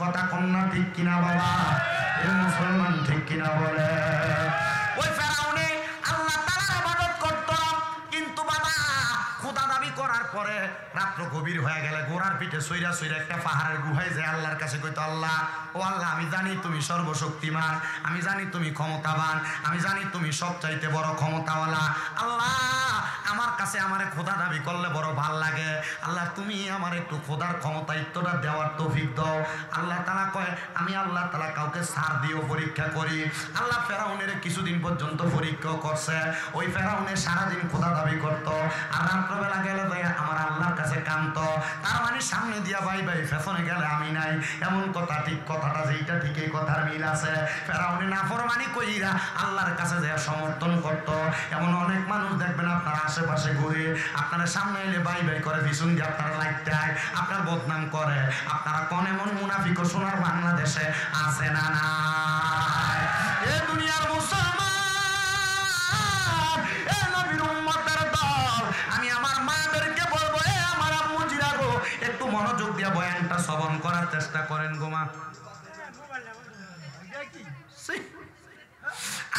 কথা কন্যা ঠিক কিনা বাবা? এ মুসলমান ঠিক কিনা বলে? ওই ফেরাউনে আল্লাহ তাআলার ইবাদত করত, কিন্তু বাবা খোদা দাবি করার পরে রাত্র গভীর হয়ে গেলে ঘোড়ার পিঠে সইরা সইরা একটা পাহাড়ের গুহায় যায় আল্লাহর কাছে কইতো, আল্লাহ ও আল্লাহ, আমি জানি তুমি সর্বশক্তিমান, আমি জানি তুমি ক্ষমতাবান, আমি জানি তুমি সবচাইতে বড় ক্ষমতাওয়ালা। আল্লাহ আমার কাছে আমারে খোদা দাবি করলে বড় ভাল লাগে। আল্লাহ তুমি আমার একটু খোদার ক্ষমতায়িত্বটা দেওয়ার তৌফিক দাও। আল্লাহ তাআলা কয়, আমি আল্লাহ তাআলা কাউকে ছাড় দিয়েও পরীক্ষা করি। আল্লাহ ফেরাউনের কিছুদিন পর্যন্ত পরীক্ষা করছে। ওই ফেরাউনের সারাদিন খোদা দাবি করত, আর রাত্রবেলা গেলে ভাই আমার আল্লাহর কাছে কান্ত। তার মানে সামনে দিয়া ভাই ভাই পেছনে গেলে আমি নাই, এমন কথা। ঠিক কথাটা যেইটা ঠিক এই কথার মিল আছে। ফেরাউনে নাফরমানি কইরা আল্লাহর কাছে যে সমর্থন করত। এমন অনেক মানুষ দেখবেন আপনার আশেপাশে ঘুরে, আপনারা সামনে এলে বাই বাই করে, পিছন দিয়ে আপনারা লাগতে হয়, আপনার বদনাম করে। আপনারা কোন এমন মুনাফিক সোনার বাংলাদেশে আছে না? না এ দুনিয়ার মুসলমান, এ নবীর উম্মতের দল, আমি আমার মাদেরকে বলবো, এ আমার আম্মুজিরা গো, একটু মনোযোগ দিয়ে বয়ানটা শ্রবণ করার চেষ্টা করেন গো মা।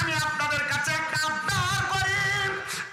আমি আপনাদের কাছে একটা আবদার করি,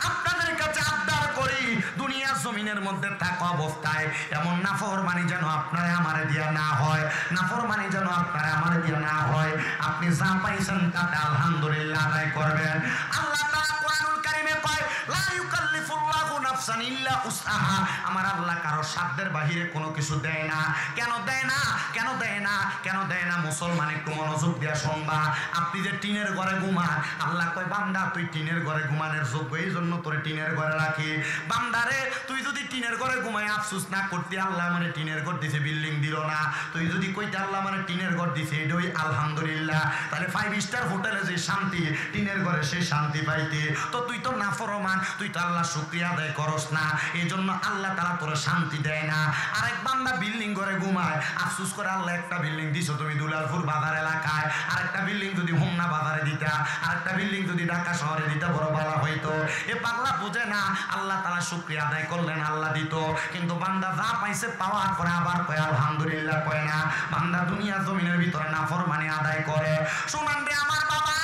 আপনাদের কাছে আবদার করি, দুনিয়া জমিনের মধ্যে থাকা অবস্থায় এমন নাফরমানি যেন আপনারা আমারে দিয়া না হয়, নাফরমানি যেন আপনারা আমারে দিয়া না হয়। আপনি যা পাইছেন তাতে আলহামদুলিল্লাহ আদায় করবেন। আল্লাহ তাআলা কোরআনুল কারীমে কয়, লা ইউকাল্লিফুল্লাহু নাফসান ইল্লা উসআহা। আমার আল্লাহ কারো সাধ্যের বাহিরে কোনো কিছু দেয় না। কেন দেয় না? কেন দেয় না? কেন দেয় না? মুসলমান একটু মনোযোগ দিয়া শুনবা। আপনি যে টিনের ঘরে ঘুমান, আল্লাহ কয় বান্দা তুই টিনের ঘরে ঘুমানোর যোগ্য, এই জন্য তোরে টিনের ঘরে রাখি। বান্দারে তুই যদি টিনের ঘরে ঘুমায় আফসোস না করতে, আল্লাহ মানে টিনের ঘর দিছে, বিল্ডিং দিল না। তুই যদি কইতে আল্লাহ মানে টিনের ঘর দিছে, এটাই আলহামদুলিল্লাহ। তাহলে 5 স্টার হোটেলে যে শান্তি, টিনের ঘরে সেই শান্তি পাইতে। তো তুই তো নাফরমান, তুই তো আল্লাহ শুকরিয়া আদায় করস না, এই জন্য আল্লাহ তাআলা তোরে শান্তি দেয় না। আরেক বান্দা বিল্ডিং ঘরে ঘুমায়, আফসোস করে আল্লাহ একটা বিল্ডিং দিছো তুমি দুলালপুর বাজার এলাকায়, আরেকটা বিল্ডিং যদি হোমনা বাজারে দিতা, আরেকটা বিল্ডিং যদি ঢাকা শহরে দিতা, বড় ভালো হইতো। এ পাগলা বুঝে না, আল্লাহ তাআলা শুকরিয়া আদায় করলেন আল্লাহ দিত, কিন্তু বান্দা যা পাইছে পাওয়ার পরে আবার কয় আলহামদুলিল্লাহ কয় না। বান্দা দুনিয়া জমিনের ভিতরে নাফরমানি আদায় করে। শুনান রে আমার বাবা,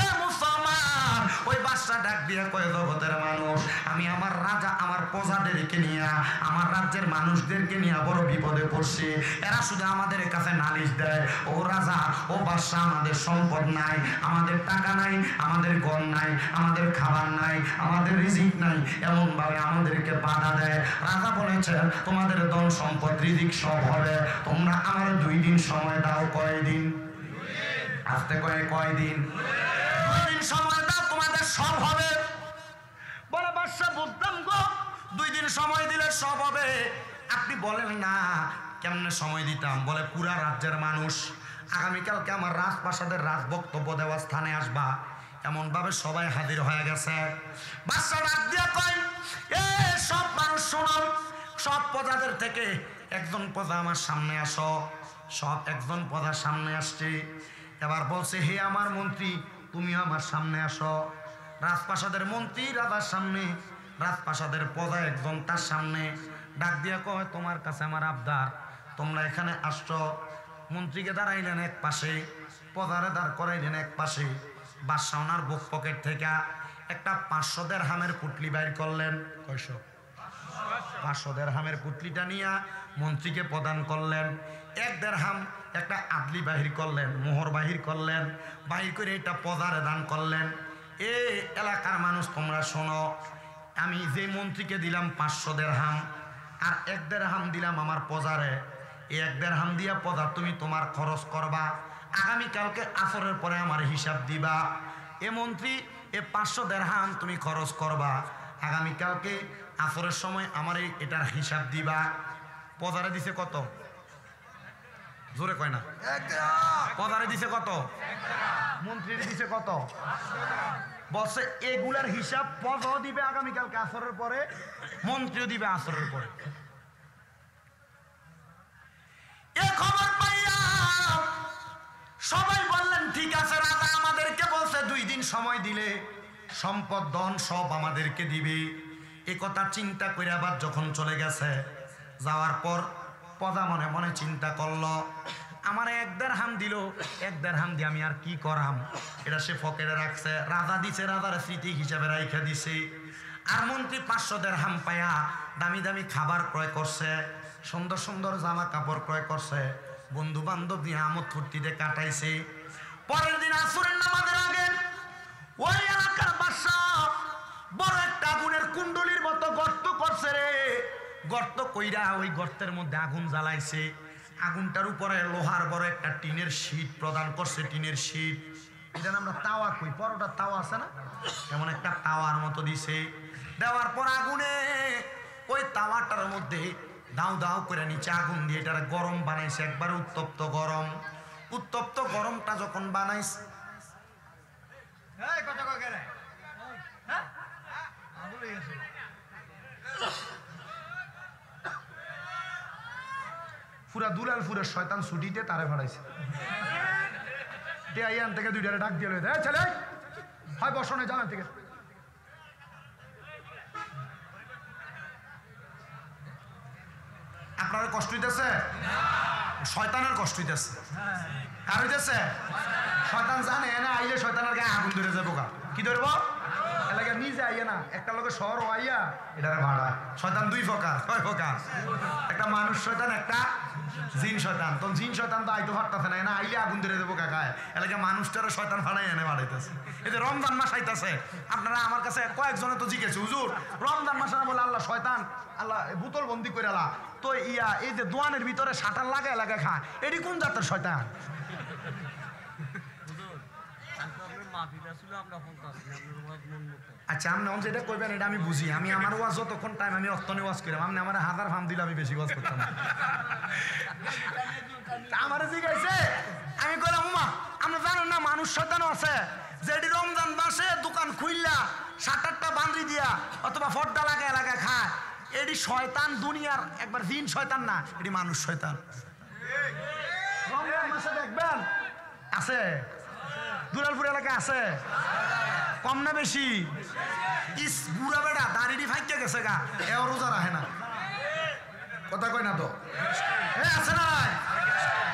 এ মুসলমান, ওই বাদশা ডাক দিয়ে কয়, জগতের মানুষ, আমি আমার রাজা আমার প্রজাদেরকে নিয়ে, আমার রাজ্যের মানুষদেরকে নিয়ে বড় বিপদে পড়ছি। এরা শুধু আমাদের কাছে নালিশ দেয়, ও রাজা ও বাদশা, আমাদের সম্পদ নাই, আমাদের টাকা নাই, আমাদের ঘর নাই, আমাদের খাবার নাই, আমাদের রিজিক নাই, এমন ভাবে আমাদেরকে বাধা দেয়। রাজা বলেছে তোমাদের ধন সম্পদ রিজিক সব হবে, তোমরা আমার 2 দিন সময় দাও। কয়দিন? আস্তে কয়দিন? 2 দিন সময় দাও, তোমাদের সব হবে। বলে বাদশা বুঝতাম গো, 2 দিন সময় দিলে সব হবে। আপনি বলেন না কেমনে সময় দিতাম? বলে পুরা রাজ্যের মানুষ আগামীকালকে আমার রাজপ্রাসাদের রাজ বক্তব্য দেওয়ার স্থানে আসবা, এমন ভাবে সবাই হাজির হয়ে গেছে। বাদশা ডাক দিয়া কয়, এ সব মানুষ শোনো, সব প্রজাদের থেকে একজন প্রজা আমার সামনে আসো। সব একজন প্রজার সামনে আসছে। এবার বলছে, হে আমার মন্ত্রী, তুমিও আমার সামনে আসো। রাজপ্রাসাদের মন্ত্রী রাজার সামনে, রাজপ্রাসাদের প্রজা একজন তার সামনে। ডাক দিয়া কয়, তোমার কাছে আমার আবদার, তোমরা এখানে আসছো। মন্ত্রীকে দাঁড়াইলেন এক পাশে, প্রজারে দাঁড় করাইলেন এক পাশে। বাদশা ওনার বুক পকেট থেকে একটা 500 দিরহামের পুটলি বাইর করলেন। কয়শো? 500 দিরহামের পুটলিটা নিয়ে মন্ত্রীকে প্রদান করলেন। 1 দিরহাম একটা আদলি বাহির করলেন, মোহর বাহির করলেন, বাহির করে এটা প্রজারে দান করলেন। এ এলাকার মানুষ তোমরা শোনো, আমি যে মন্ত্রীকে দিলাম 500 দিরহাম, আর 1 দিরহাম দিলাম আমার প্রজারে। এই 1 দিরহাম দিয়া প্রজা তুমি তোমার খরচ করবা, আগামীকালকে আসরের পরে আমার হিসাব দিবা। এ মন্ত্রী, এ 500 দিরহাম তুমি খরচ করবা, আগামীকালকে আসরের সময় আমার এটার হিসাব দিবা। প্রজারে দিছে কত? জোরে কয় না। প্রজারে দিছে কত? মন্ত্রীর দিছে কত? বলছে এগুলার হিসাব প্রজাও দিবে আগামীকালকে আসরের পরে, মন্ত্রীও দিবে আসরের পরে। এ খবর পাইয়া সবাই বললেন, ঠিক আছে, রাজা আমাদেরকে বলছে 2 দিন সময় দিলে সম্পদ ধন সব আমাদেরকে দিবে। এ কথা চিন্তা করে আবার যখন চলে গেছে, যাওয়ার পর পদা মনে মনে চিন্তা করলো, আমার 1 দেড়হাম দিল, 1 দেড়হাম দিয়ে আমি আর কি করাম, এটা সে পকেটে রাখছে। রাজা দিছে, রাজার স্মৃতি হিসাবে রাইখা দিছে। আর মন্ত্রী 500 দেড়হাম পায়া দামি দামি খাবার ক্রয় করছে, সুন্দর সুন্দর জামা কাপড় ক্রয় করছে, বন্ধু বান্ধব নিয়ে আমোদ ফুর্তিতে কাটাইছে। পরের দিন আসরের নামাজের আগে ওই এলাকার বাদশা বড় একটা আগুনের কুণ্ডলির মতো গর্ত করছে রে। গর্ত কইরা ওই গর্তের মধ্যে আগুন জ্বালাইছে। আগুনটার উপরে লোহার বড় একটা টিনের শীট প্রদান করছে, টিনের শীট। এটা আমরা তাওয়া কই, পরোটার তাওয়া আছে না, এমন একটা তাওয়ার মতো দিছে। দেওয়ার পর আগুনে ওই তাওয়াটার মধ্যে দাও দাও করে নিচে আগুন দিয়ে এটা গরম বানাইছে, একবারে উত্তপ্ত গরম। উত্তপ্ত গরমটা যখন বানাইছে, পুরা দুলালপুরের শয়তান ছুটিতে তারে ভাড়াইছে। আইয়ান থেকে 2টারে ডাক দিয়ে লইতে, ছেলে হয় বসনে জানান থেকে। আপনার কষ্ট হইতেছে? শয়তানের কষ্ট হইতেছে। কার হইতেছে? শয়তান জানে না আইলে শয়তানের গায়ে আগুন ধরে যাবো। কি ধরবো? এলাকা নিজে আইয়া না, একটা লোকে শহর আইয়া এটার ভাড়া। শয়তান 2 প্রকার, 6 প্রকার। একটা মানুষ শয়তান, একটা জিন শয়তান। তো জিন শয়তান তো আইতে পারতেছে না, না আইলে আগুন ধরে দেবো কাকায়। এলাকা মানুষটারও শয়তান ভাড়াই এনে বাড়াইতেছে। এই যে রমজান মাস আইতেছে, আপনারা আমার কাছে কয়েকজনে তো জিজ্ঞেস, হুজুর রমজান মাসে না বলে আল্লাহ শয়তান আল্লাহ বোতল বন্দি করে আলা, তো ইয়া এই যে দোয়ানের ভিতরে শাটার লাগা এলাকা খা, এটি কোন জাতের শয়তান? আচ্ছা আপনি যেটা করবেন এটা আমি বুঝি। আমি আমার ওয়াজ যতক্ষণ টাইম আমি অর্থনে ওয়াজ করি, আপনি আমার 1000 ফার্ম দিলে আমি বেশি ওয়াজ করতাম। আমার জিজ্ঞাসা আমি কইলাম উমা আপনি জানেন না মানুষ শয়তানও আছে, যেটি রমজান মাসে দোকান খুললা শাটারটা বান্ধি দিয়া অথবা ফর্দা লাগা এলাকা খায়, এটি শয়তান দুনিয়ার একবার জিন শয়তান না, এটি মানুষ শয়তান। রমজান মাসে দেখবেন আছে, দুলালপুর এলাকায় আছে, কম না বেশি? ইস বুড়া বেড়া দাঁড়িয়ে ফাইকে গেছে গা, এও রোজা রাখে না, কথা কয় না তো আছে না?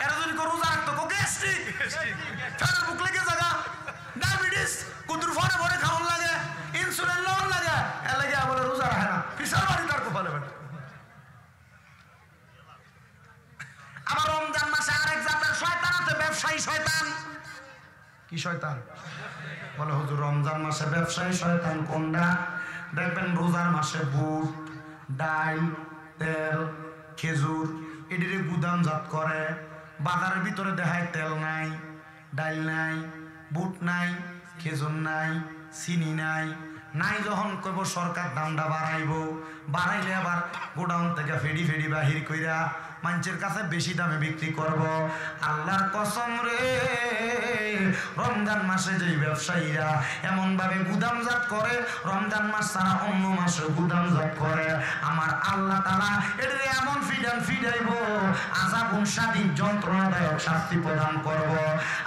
এরা যদি রোজা রাখতো গ্যাস্ট্রিক ফেরার বুক লেগে জায়গা, ডায়াবেটিস কুতুর ফরে ভরে খাওয়ান লাগে, ইনসুলিন লোন লাগে, এলাকে বলে রোজা রাখে না, বিশাল বাড়ি তার কোপালে বেটা। আবার রমজান মাসে আরেক জাতের শয়তান আছে, ব্যবসায়ী শয়তান। কি শয়তান? বলে হুজুর রমজান মাসে ব্যবসায়ী শয়তান কোনটা? দেখবেন রোজার মাসে বুট, ডাল, তেল, খেজুর এটির গুদামজাত করে। বাজারের ভিতরে দেখায় তেল নাই, ডাল নাই, বুট নাই, খেজুর নাই, চিনি নাই। নাই যখন কইব সরকার দামটা বাড়াইব, বাড়াইলে আবার গোডাউন থেকে ফেডি ফেডি বাহির কইরা মানুষের কাছে বেশি দামে বিক্রি করব। আল্লাহর কসম রে, রমজান মাসে যেই ব্যবসায়ীরা এমন ভাবে গুদামজাত করে, রমজান মাস ছাড়া অন্য মাসে গুদামজাত করে, আমার আল্লাহ তাআলা এদের এমন ফিডাইব আযাবুন শাদীদ যন্ত্রণাদায়ক শাস্তি প্রদান করব।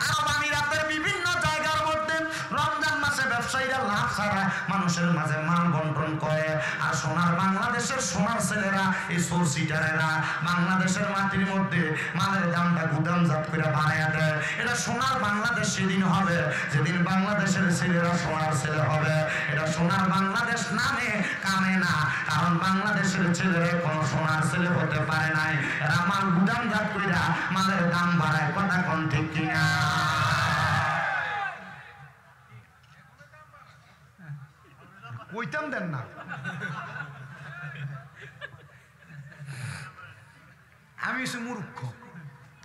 আরব আমিরাতের বিভিন্ন জায়গার মধ্যে রমজান মাসে ব্যবসায়ীরা লাভ ছাড়া মানুষের মাঝে মাল বন্টন করে। আর সোনার বাংলাদেশের সোনার ছেলেরা, এই সোর সিটারেরা বাংলাদেশের মাটির মধ্যে মালের দামটা গুদামজাত করে বাড়াইয়া দেয়। এটা সোনার বাংলাদেশ সেদিন হবে যেদিন বাংলাদেশের ছেলেরা সোনার ছেলে হবে। এটা সোনার বাংলাদেশ নামে কামে না, কারণ বাংলাদেশের ছেলেরা কোনো সোনার ছেলে হতে পারে নাই। এরা মাল গুদামজাত করে মালের দাম বাড়ায়, কথা কোন ঠিক কিনা? কইতাম দেন না। আমি হচ্ছে মূর্খ,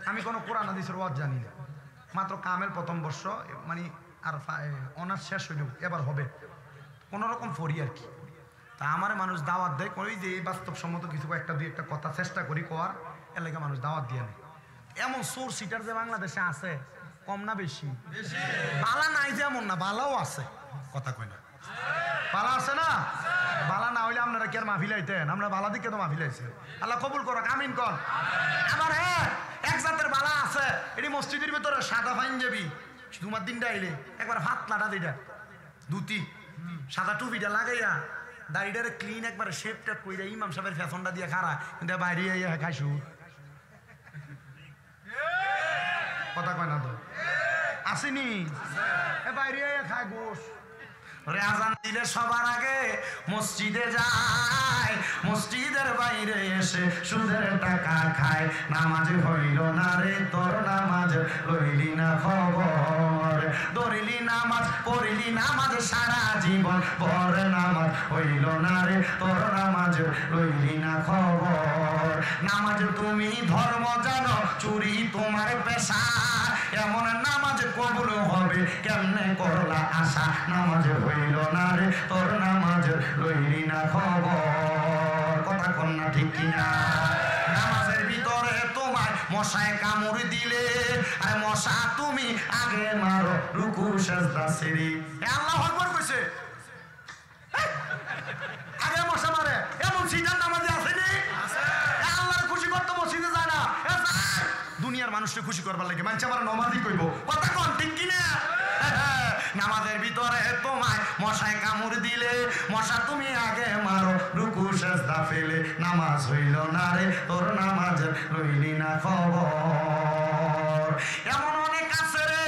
আমি কোনো কোরআন হাদিসের ওয়াজ জানি না। মাত্র কামেল প্রথম বর্ষ, মানে আর অনার্স শেষ হইল, এবার হবে কোনোরকম পড়ি আর কি। তা আমার মানুষ দাওয়াত দেয়, ওই যে এই বাস্তবসম্মত কিছু একটা দুই একটা কথা চেষ্টা করি কোয়ার, এলাকা মানুষ দাওয়াত দিয়ে নেয়। এমন সোর সিটার যে বাংলাদেশে আছে, কম না বেশি? বালা নাই যেমন না, বালাও আছে, কথা কয় না। বালা আছে না? বালা না হইলে আপনারা কি আর মাহফিলাইতেন? আমরা বালা দিকে তো মাহফিলাইছেন। আল্লাহ কবুল করো, আমিন কর। আবার হ্যাঁ এক জাতের বালা আছে, এটি মসজিদের ভিতরে সাদা ফাইন যাবি, তোমার দিনটা আইলে একবার হাত লাটা দিটা ধুতি সাদা টুপিটা লাগাইয়া দাড়িটারে ক্লিন একবার শেপটা কইরা ইমাম সাহেবের ফ্যাশনটা দিয়ে খারা, কিন্তু বাইরে খাইছু কথা কয় না তো আসেনি এ বাইরে খায় গোশ আজান দিলে সবার আগে মসজিদে যায়, মসজিদের বাইরে এসে সুদের টাকা খায়। নামাজ হইল না রে তোর, নামাজ লইলি না খবর, ধরিলি নামাজ পড়িলি নামাজ সারা জীবন পর, নামাজ হইল না রে তোর, নামাজ লইলি না খবর। নামাজ তুমি ধর্ম জানো, চুরি তোমার পেশা, এমন নামাজ কবুল হবে কেমনে করলা আশা। নামাজ হইল না রে তোর, নামাজ লইলি না খবর। কথা কন না ঠিক কিনা? নামাজের ভিতরে তোমার মশায় কামড় দিলে, আর মশা তুমি আগে মারো রুকু সেজদা ছেড়ে। আল্লাহু আকবার কইছে, আগে মশা মারে, এমন সিটার নামাজে আসেনি? আল্লাহর খুশি করতে মসজিদে যায় না, দুনিয়ার মানুষকে খুশি করবার লাগে মানুষ আমার নমাজই কইব। কথা কন ঠিক কিনা? নামাজের ভিতরে তোমায় মশায় কামড় দিলে, মশা তুমি আগে মারো রুকু সেজদা ফেলে। নামাজ হইল না রে তোর, নামাজ লইলি না খবর। এমন অনেক আছে রে,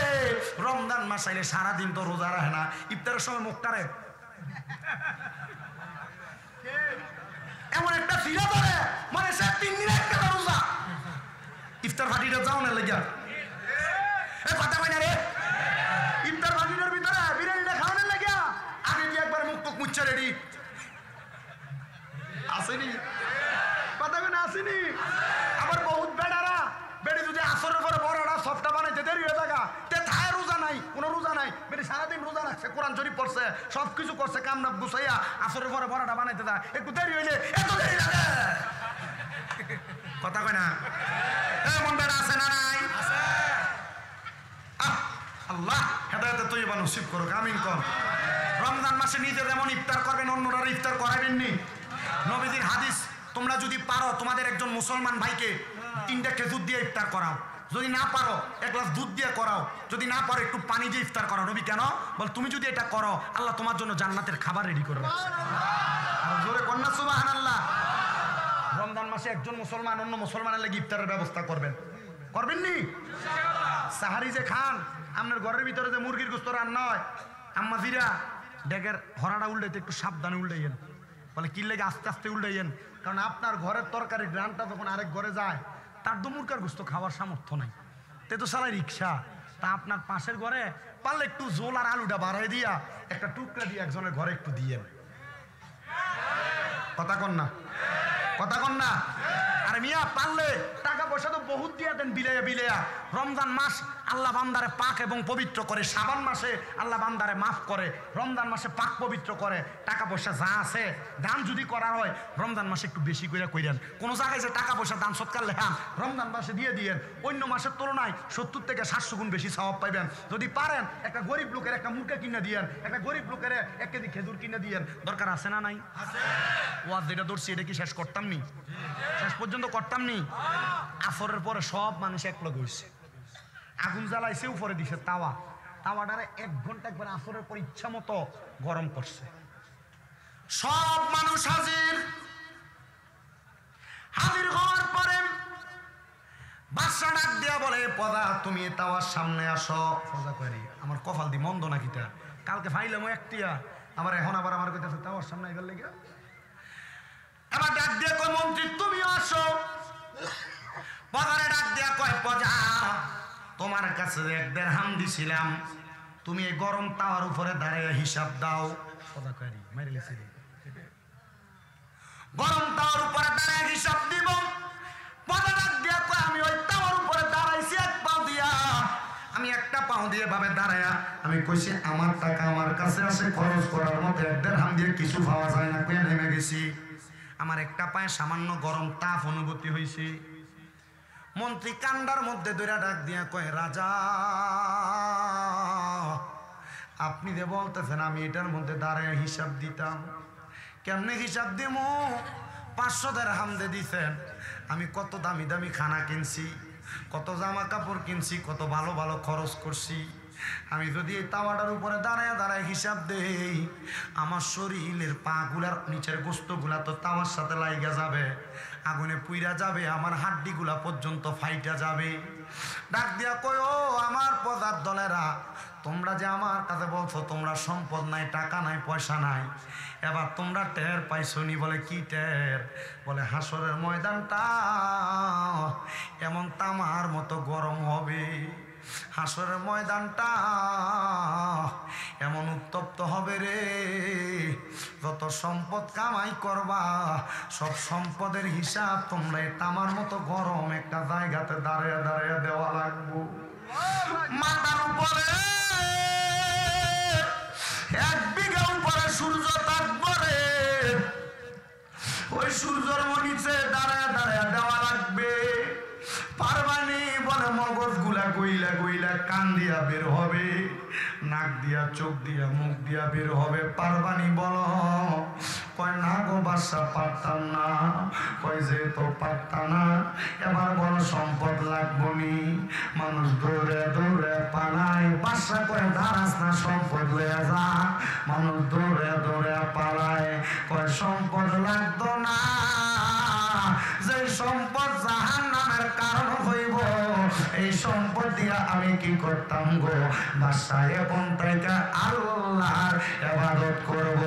রমজান মাস আইলে সারাদিন তো রোজা রাখে না, ইফতারের সময় মুখটারে এমন একটা ফিরা ধরে, মানে সে 3 দিন একটা রোজা। ইফতার ফাটিটা যাও না লেগে কথা কই না রে, ইফতার ফাটিটার ভিতরে বিরিয়ানিটা খাওয়ানোর লাগে আগে দিয়ে একবার মুখ টুক মুচ্ছা রেডি আসেনি? কথা কই না আসেনি? আবার বহুত বেড়ারা বেড়ি যদি আসরের পরে বড়টা সফটা বানাইতে দেরি হয়ে থাকা, তে থায় রোজা নাই, কোনো রোজা নাই, বেড়ি সারাদিন রোজা রাখছে, কোরআন শরীফ পড়ছে, সব কিছু করছে, কামনাপ গুছাইয়া আসরের পরে বড়টা বানাইতে যায়, একটু দেরি হইলে এত দেরি লাগে। কথা কয় না? এমন বেড়া আছে না নাই? আল্লাহ হেদায়েতে তৈবা নসিব করুক, আমিন কর। রমজান মাসে নিজে যেমন ইফতার করবেন, অন্যরা ইফতার করাবেন নি। নবীজির হাদিস, তোমরা যদি পারো তোমাদের একজন মুসলমান ভাইকে 3টা খেজুর দিয়ে ইফতার করাও, যদি না পারো 1 গ্লাস দুধ দিয়ে করাও, যদি না পারো একটু পানি দিয়ে ইফতার করাও। নবী কেন বল? তুমি যদি এটা করো আল্লাহ তোমার জন্য জান্নাতের খাবার রেডি করে রাখছে। আর জোরে কন্যা সুবহানাল্লাহ। রমজান মাসে একজন মুসলমান অন্য মুসলমানের লাগি ইফতারের ব্যবস্থা করবেন, করবেন নি? সাহারি যে খান, আপনার ঘরের ভিতরে যে মুরগির গোস্ত রান্না হয়, আম্মা জিরা ডেকের হরাটা উল্টাইতে একটু সাবধানে উল্টাইয়েন, বলে কি লেগে আস্তে আস্তে উল্টাইয়েন, কারণ আপনার ঘরের তরকারি গ্রানটা যখন আরেক ঘরে যায়, তার তো মুরগার গোস্ত খাওয়ার সামর্থ্য নাই, তে তো সারা রিক্সা। তা আপনার পাশের ঘরে পারলে একটু জোল আর আলুটা বাড়াই দিয়া একটা টুকরা দিয়ে একজনের ঘরে একটু দিয়েন। কথা কন না? কথা কন না? আরে মিয়া পারলে টাকা পয়সা তো বহুত দিয়া দেন বিলাইয়া বিলাইয়া। রমজান মাস আল্লাহ বান্দারে পাক এবং পবিত্র করে, শাবান মাসে আল্লাহ বান্দারে মাফ করে, রমজান মাসে পাক পবিত্র করে। টাকা পয়সা যা আছে দান যদি করা হয় রমজান মাসে একটু বেশি করে কইরেন। কোনো জায়গায় যে টাকা পয়সা দান সৎকার লেখান রমজান মাসে দিয়ে দিয়েন, অন্য মাসের তুলনায় 70 থেকে 700 গুণ বেশি সওয়াব পাইবেন। যদি পারেন একটা গরিব লোকের একটা মুরগি কিনে দিয়েন, একটা গরিব লোকের 1 কেজি খেজুর কিনে দিয়েন। দরকার আছে না নাই? ওয়াজ যেটা ধরছি এটা কি শেষ করতাম নি? শেষ পর্যন্ত করতাম নি? আসরের পরে সব মানুষ এক লগে হইছে, আগুন জ্বালাইছে, উপরে দিছে তাওয়া, তাওয়াটারে 1 ঘন্টা একবার আসরের পর ইচ্ছা মতো গরম করছে। সব মানুষ হাজির। হাজির হওয়ার পরে বাদশা ডাক দিয়া বলে, পদা তুমি তাওয়ার সামনে আসো। পদা করি আমার কপাল দি মন্দ নাকি, তা কালকে ফাইলাম একটিয়া, আবার এখন আবার আমার কইতাছে তাওয়ার সামনে আইবার লাগে। এবার ডাক দিয়া কয়, মন্ত্রী তুমিও আসো। পদারে ডাক দিয়া কয়, পজা তোমার কাছে 1 দিরহাম দিছিলাম, তুমি এই গরম তাওয়ার উপরে দাঁড়াইয়া হিসাব দাও। পদা করি মারি লেছি, গরম তাওয়ার উপরে দাঁড়াইয়া হিসাব দিব। পদা ডাক দিয়া কয়, আমি ওই তাওয়ার উপরে দাঁড়াইছি 1 পাও দিয়া, আমি একটা পাও দিয়ে ভাবে দাঁড়াইয়া আমি কইছি আমার টাকা আমার কাছে আছে, খরচ করার মতো 1 দিরহাম দিয়ে কিছু পাওয়া যায় না, কইয়া নেমে গেছি। আমার একটা পায়ে সামান্য গরম তাপ অনুভূতি হয়েছে। মন্ত্রী কান্ডার মধ্যে দইরা ডাক দিয়া কয়, রাজা আপনি যে বলতেছেন আমি এটার মধ্যে দাঁড়ায় হিসাব দিতাম, কেমনে হিসাব দিব? 500 দিরহাম দিয়ে দিছেন, আমি কত দামি দামি খানা কিনছি, কত জামা কাপড় কিনছি, কত ভালো ভালো খরচ করছি, আমি যদি এই তাওয়াটার উপরে দাঁড়ায় দাঁড়ায় হিসাব দেই, আমার শরীরের পা গুলার নিচের গোস্তগুলা তো তাওয়ার সাথে লাইগা যাবে, আগুনে পুইরা যাবে, আমার হাড্ডিগুলা পর্যন্ত ফাইটা যাবে। ডাক দিয়া কয়, ও আমার পদার দলেরা, তোমরা যে আমার কাছে বলছো তোমরা সম্পদ নাই, টাকা নাই, পয়সা নাই, এবার তোমরা টের পাইছো নি? বলে কি টের? বলে হাসরের ময়দানটা এমন তামার মতো গরম হবে, হাসরের ময়দানটা এমন উত্তপ্ত হবে রে, যত সম্পদ কামাই করবা সব সম্পদের হিসাব তোমরা এই তামার মতো গরম একটা জায়গাতে দাঁড়িয়ে দাঁড়িয়ে দেওয়া লাগবো। মাথার উপরে 1 বিঘা উপরে সূর্য থাকবে রে, ওই সূর্যের নিচে দাঁড়িয়ে দাঁড়িয়ে দেওয়া লাগবে। পারবানি? বলে মগজ গুলা গইলা গইলা কান দিয়া বের হবে, নাক দিয়া, চোখ দিয়া, মুখ দিয়া বের হবে। পারবানি? বলো। কয় না গো বাদশা, পারতাম না। কয় যে তো পারতা না, এবার বলো সম্পদ লাগবো নি? মানুষ দৌড়ে দৌড়ে পালায়, বাদশা কয় দাঁড়াস না, সম্পদ লয়ে যা। মানুষ দৌড়ে দৌড়ে পালায়, কয় সম্পদ লাগতো না, যে সম্পদ জাহান্নামের কারণ হইব, এই সম্পদ দিয়া আমি কি করতাম গো বাদশা? এখন থেকে আল্লাহর ইবাদত করব।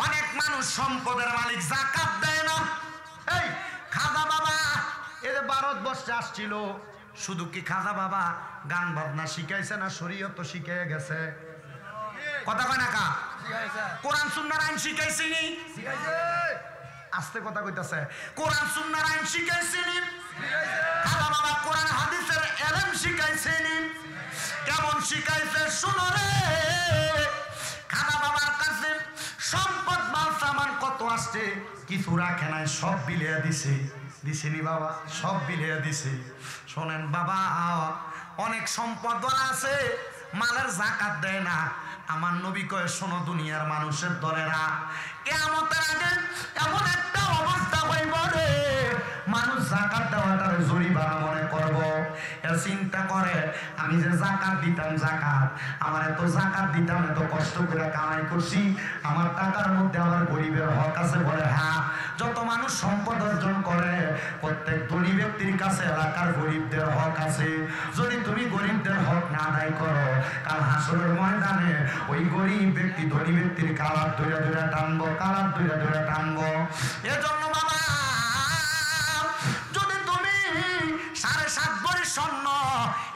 অনেক মানুষ সম্পদের মালিক, যাকাত দেয় না। এই খাজা বাবা এদের ভারতবর্ষে আসছিল, শুধু কি খাজা বাবা গান বাজনা শিখাইছে না শরীয়ত তো শিখাইয়া গেছে? কথা কয় না কা? কোরআন সুন্নাহর আইন শিখাইছিনি? আস্তে কথা কইতাছে। কোরআন সুন্নাহর আইন শিখাইছিনি? খাজা বাবা কোরআন হাদিসের ইলম শিখাইছিনি? কেমন শিখাইছে শুনো রে। খাজা বাবার কাছে সম্পদ মাল সামান কত আসছে, কিছু রাখে নাই, সব বিলিয়ে দিছে। দিছেনি বাবা? সব বিলিয়ে দিছে। শোনেন বাবা, অনেক সম্পদ আছে, মালের যাকাত দেয় না। আমার নবী কয়, শোনো দুনিয়ার মানুষের দলেরা, কিয়ামতের আগে এমন একটা অবস্থা হইব রে, মানুষ যাকাত দেওয়াটার জরিমানা মনে করব। এর চিন্তা করে, আমি যে যাকাত দিতাম, যাকাত আমার এত যাকাত দিতাম, এত কষ্ট করে কামাই করছি, আমার টাকার মধ্যে আমার গরিবের হক আছে? বলে হ্যাঁ। যত মানুষ সম্পদ অর্জন করে প্রত্যেক ধনী ব্যক্তির কাছে এলাকার গরিবদের হক আছে। যদি তুমি গরিবদের হক না আদায় করো, কাল হাসরের ময়দানে ওই গরিব ব্যক্তি ধনী ব্যক্তির কালার ধরে ধরে টানবো, কালার ধরে ধরে টানবো। এজন্য বাবা, যদি তুমি 7.5 ভরি স্বর্ণ,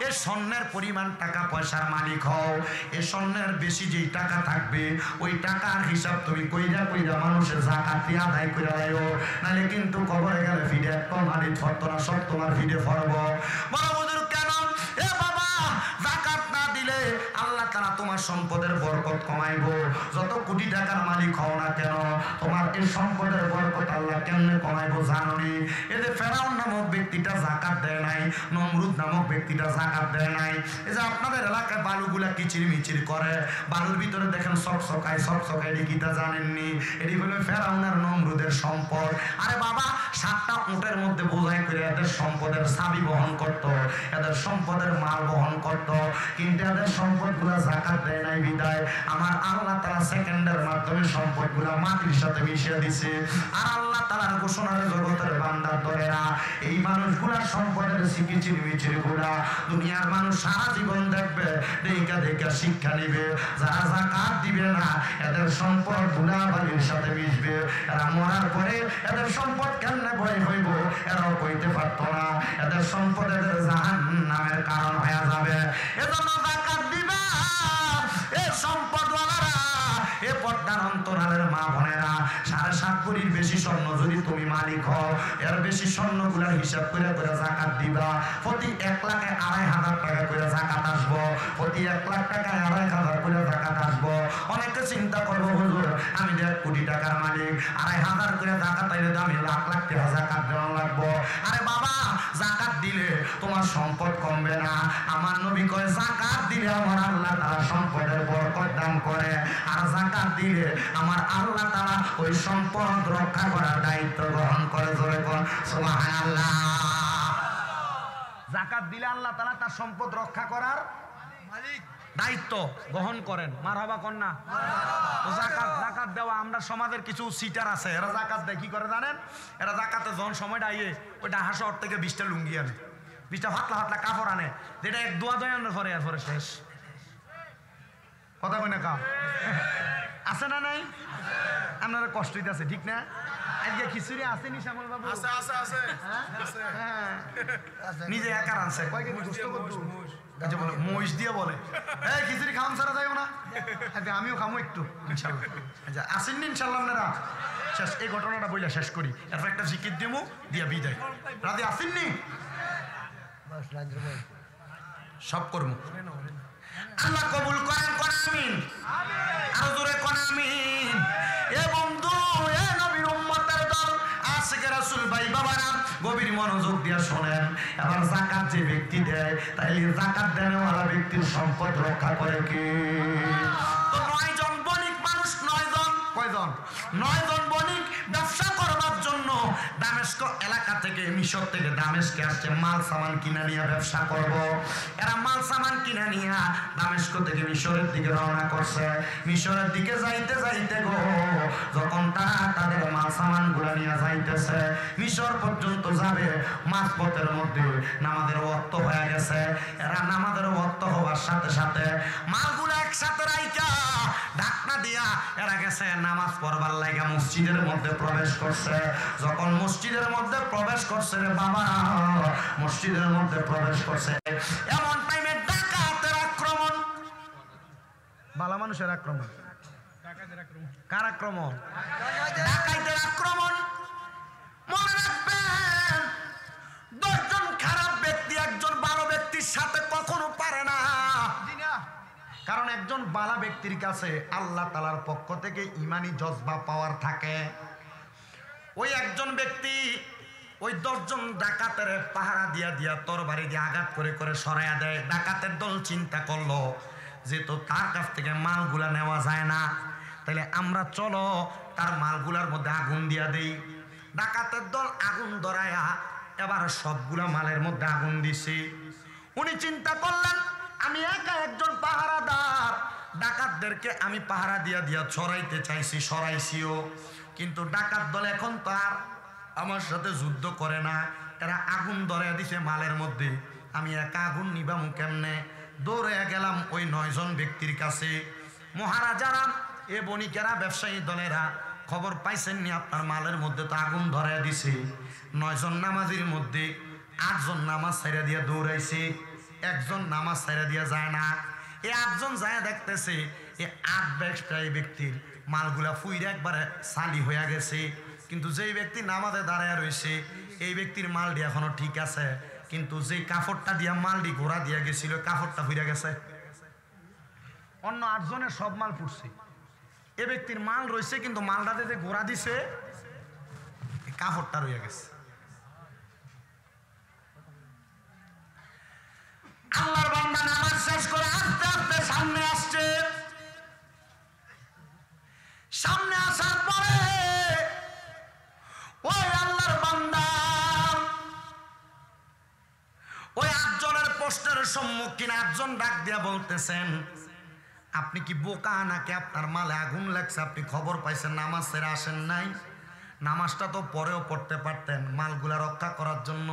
এ স্বর্ণের পরিমাণ টাকা পয়সার মালিক হও, এ স্বর্ণের বেশি যেই টাকা থাকবে ওই টাকার হিসাব তুমি কইরা কইরা মানুষের যাকাত দিয়ে আদায় করে দাও, নাহলে কিন্তু কবরে গেলে ফিরে একটা মাটি ধরতো না, সব তোমার ফিরে ফরব। বড় বুজুর্গ কেন? এ বাবা, যাকাত না দিলে আল্লাহ তাআলা তোমার সম্পদের বরকত কমাইবো। যত কোটি টাকার মালিক হও না কেন, তোমার এই সম্পদের বরকত আল্লাহ কেমনে কমাইবো জানোনি? এই যে ফেরাউন নামক ব্যক্তিটা যাকাত দেয় নাই, নমরুদ নামক ব্যক্তিটা যাকাত দেয় নাই। এই যে আপনাদের এলাকায় বালুগুলা কিচির মিচির করে, বালুর ভিতরে দেখেন চকচকায়, চকচকায়, এটি কিটা জানেননি? এটি হলো ফেরাউন আর নমরুদের সম্পদ। আরে বাবা, 7টা উটের মধ্যে বোঝাই করে এদের সম্পদের চাবি বহন করত, এদের সম্পদের মাল বহন করত, কিন্তু এদের সম্পদগুলা যাকাত দেয় নাই বিদায় আমার আল্লাহ তাআলা সেকেন্ডের মাধ্যমে সম্পদগুলা মাটির সাথে মিশিয়ে দিছে। আর আল্লাহ তাআলার ঘোষণার জগতের বান্দার দলেরা, এই মানুষগুলা সম্পদের সিকিচির মিচির গুলা দুনিয়ার মানুষ সারা জীবন দেখবে, দেখা দেখা শিক্ষা নিবে। যারা যাকাত দিবে না, এদের সম্পদ গুলা বালির সাথে মিশবে। এরা মরার পরে এদের সম্পদ কেমনে বই হইব এরাও কইতে পারতো না। এদের সম্পদ এদের জাহান্নামের কারণ হয়ে যাবে। এজন্য যাকাত দিবা। এ সম্পদওয়ালারা, এ পর্দার অন্তরালের মা বোনেরা, 7.5 ভরির বেশি স্বর্ণ যদি তুমি মালিক হও, এর বেশি স্বর্ণগুলার হিসাব করে করে যাকাত দিবা। প্রতি 1 লাখে 2,500 টাকা করে যাকাত আসবো, প্রতি 1 লাখ টাকায় 2,500 করে যাকাত আসবো। অনেকে চিন্তা করবো, হুজুর আমি 1 কোটি টাকার মালিক, 2,500 করে যাকাত আইলে তো আমি লাখ লাখ টাকা যাকাত দেওয়া লাগবো। আরে বাবা, যাকাত দিলে তোমার সম্পদ কমবে না। আমার নবী কয়, যাকাত দিলে আমার আল্লাহ তাআলা সম্পদের বরকত দান করে, আর যাকাত দিলে আমার আল্লাহ তাআলা ওই সম্পদ সম্পদ রক্ষা করার দায়িত্ব গ্রহণ করে। জোরে কোন সুবহানাল্লাহ। যাকাত দিলে আল্লাহ তাআলা তার সম্পদ রক্ষা করার মালিক দায়িত্ব গ্রহণ করেন। মারহাবা কোন না? যাকাত দেওয়া, আমরা সমাজের কিছু সিটার আছে, এরা যাকাত দেয় কি করে জানেন? এরা যাকাতে যখন সময়টা আইয়ে ওই ঢাকা শহর থেকে 20টা লুঙ্গি আনে, 20টা ফাতলা ফাতলা কাপড় আনে, যেটা এক দোয়া দয় আনার পরে এরপরে শেষ। কথা কই না কা আছে না নাই? আপনারা কষ্ট হইতেছে ঠিক না? আজকে খিচুড়ি আছে নি শ্যামল বাবু? আছে আছে আছে। হ্যাঁ নিজে একা রানছে, কয় কেজি গোশত কত? আচ্ছা বলে মহিষ দিয়ে বলে এই খিচুড়ি খাওয়ান ছাড়া যাইও না। আচ্ছা আমিও খামো একটু ইনশাআল্লাহ। আচ্ছা আসেন নি ইনশাআল্লাহ আপনারা? শেষ এই ঘটনাটা বইলা শেষ করি, এরপর একটা জিকির দিমু দিয়া বিদায়। রাতে আসেন নি? সব করবো। আল্লাহ কবুল করেন, কোন আমিন। আরো জোরে কোন আমিন। এ বন্ধু, এ নবীর উম্মতের দল, আশিকে রাসূল ভাই বাবারা গভীর মনোযোগ দিয়ে শোনেন। এবার যাকাত যে ব্যক্তি দেয়, তাইলে যাকাত দেওয়ালা ব্যক্তির সম্পদ রক্ষা করে কে? তো 9 জন বণিক মানুষ, 9 জন, কয়জন? 9 জন বণিক ব্যবসা করবার জন্য দামেস্ক এলাকা থেকে, মিশর থেকে দামেস্কে আসছে মাল সামান কিনা নিয়ে ব্যবসা করব। এরা মাল সামান কিনা নিয়ে দামেস্ক থেকে মিশরের দিকে রওনা করছে। মিশরের দিকে যাইতে যাইতে গো, যখন তারা তাদের মাল সামান গুলা নিয়ে যাইতেছে, মিশর পর্যন্ত যাবে, মাঝপথের মধ্যে নামাজের ওয়াক্ত হয়ে গেছে। এরা নামাজের ওয়াক্ত হওয়ার সাথে সাথে মালগুলা একসাথে রাইখা ঢাকনা দিয়া এরা গেছে নামাজ পড়বার লাগা মসজিদের মধ্যে প্রবেশ করছে। যখন মসজিদের মধ্যে প্রবেশ করছে রে বাবা, মসজিদের মধ্যে প্রবেশ করছে, এমন টাইমে ডাকাতের আক্রমণ, বালা মানুষের আক্রমণ, কার আক্রমণ? ডাকাতের আক্রমণ। মনে রাখবেন, 10 জন খারাপ ব্যক্তি একজন ভালো ব্যক্তির সাথে কখনো পারে না। কারণ একজন ভালো ব্যক্তির কাছে আল্লাহ তাআলার পক্ষ থেকে ঈমানি জজবা পাওয়ার থাকে। ওই একজন ব্যক্তি ওই 10 জন ডাকাতের পাহারা দিয়া দিয়া তরবারি দিয়ে আঘাত করে করে সরাইয়া দেয়। ডাকাতের দল চিন্তা করলো যেহেতু তার কাছ থেকে মালগুলা নেওয়া যায় না, তাহলে আমরা চলো তার মালগুলার মধ্যে আগুন দিয়া দেই। ডাকাতের দল আগুন ধরায়া এবার সবগুলা মালের মধ্যে আগুন দিছে। উনি চিন্তা করলেন, আমি একা একজন পাহারাদার, ডাকাতদেরকে আমি পাহারা দিয়া দিয়া ছড়াইতে চাইছি, সরাইছিও, কিন্তু ডাকাত দল এখন তো আর আমার সাথে যুদ্ধ করে না, এরা আগুন ধরাইয়া দিছে মালের মধ্যে, আমি একা আগুন নিবামু কেমনে? দৌড়ে গেলাম ওই 9 জন ব্যক্তির কাছে। মহারাজারা, এ বণিকেরা, ব্যবসায়ী দলেরা, খবর পাইছেন নি আপনার মালের মধ্যে তো আগুন ধরাইয়া দিছে। 9 জন নামাজির মধ্যে 8 জন নামাজ ছাইড়া দিয়া দৌড়াইছে, একজন নামাজ ছাইড়া দিয়া যায় না। এই 8 জন যায় দেখতেছে এই 8 ব্যক্তির মালগুলা ফুইরা একবারে সালি হইয়া গেছে, কিন্তু যেই ব্যক্তি নামাজে দাঁড়ায় রয়েছে এই ব্যক্তির মালটি এখনো ঠিক আছে, কিন্তু যে কাপড়টা দিয়া মালটি ঘোরা দিয়া গেছিল কাপড়টা ফুইরা গেছে। অন্য 8 জনের সব মাল ফুটছে, এ ব্যক্তির মাল রয়েছে কিন্তু মালটাতে যে ঘোরা দিছে কাপড়টা রয়ে গেছে। আল্লাহর বান্দা নামাজ শেষ করে আস্তে আস্তে সামনে আসছে। সামনে আসার পরে ওই আল্লাহর বান্দা ওই 8 জনের প্রশ্নের সম্মুখীন 8 জন ডাক দিয়া বলতেছেন, আপনি কি বোকা নাকি আপনার মালে আগুন লাগছে? আপনি খবর পাইছেন নামাজ ছেড়ে আসেন নাই? নামাজটা তো পরেও পড়তে পারতেন মালগুলা রক্ষা করার জন্য।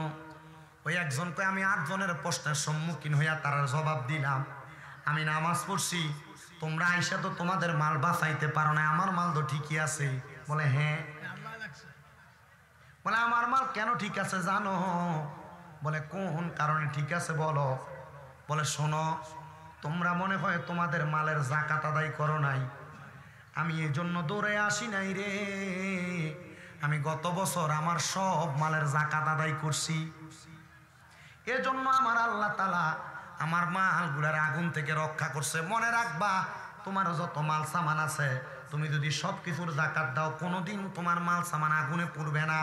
ওই একজন কয়, আমি 8 জনের প্রশ্নের সম্মুখীন হইয়া তার জবাব দিলাম, আমি নামাজ পড়ছি, তোমরা আইসা তো তোমাদের মাল বাঁচাইতে পারো না, আমার মাল তো ঠিকই আছে। বলে হ্যাঁ। বলে আমার মাল কেন ঠিক আছে জানো? বলে কোন কারণে ঠিক আছে বলো? বলে শোনো, তোমরা মনে হয় তোমাদের মালের যাকাত আদায় করো নাই, আমি এই জন্য দৌড়ে আসি নাই রে, আমি গত বছর আমার সব মালের যাকাত আদায় করছি, এজন্য আমার আল্লাহ তাআলা আমার মালগুলার আগুন থেকে রক্ষা করছে। মনে রাখবা, তোমার যত মাল সামান আছে তুমি যদি সব কিছুর যাকাত দাও, কোনোদিন তোমার মাল সামান আগুনে পুড়বে না,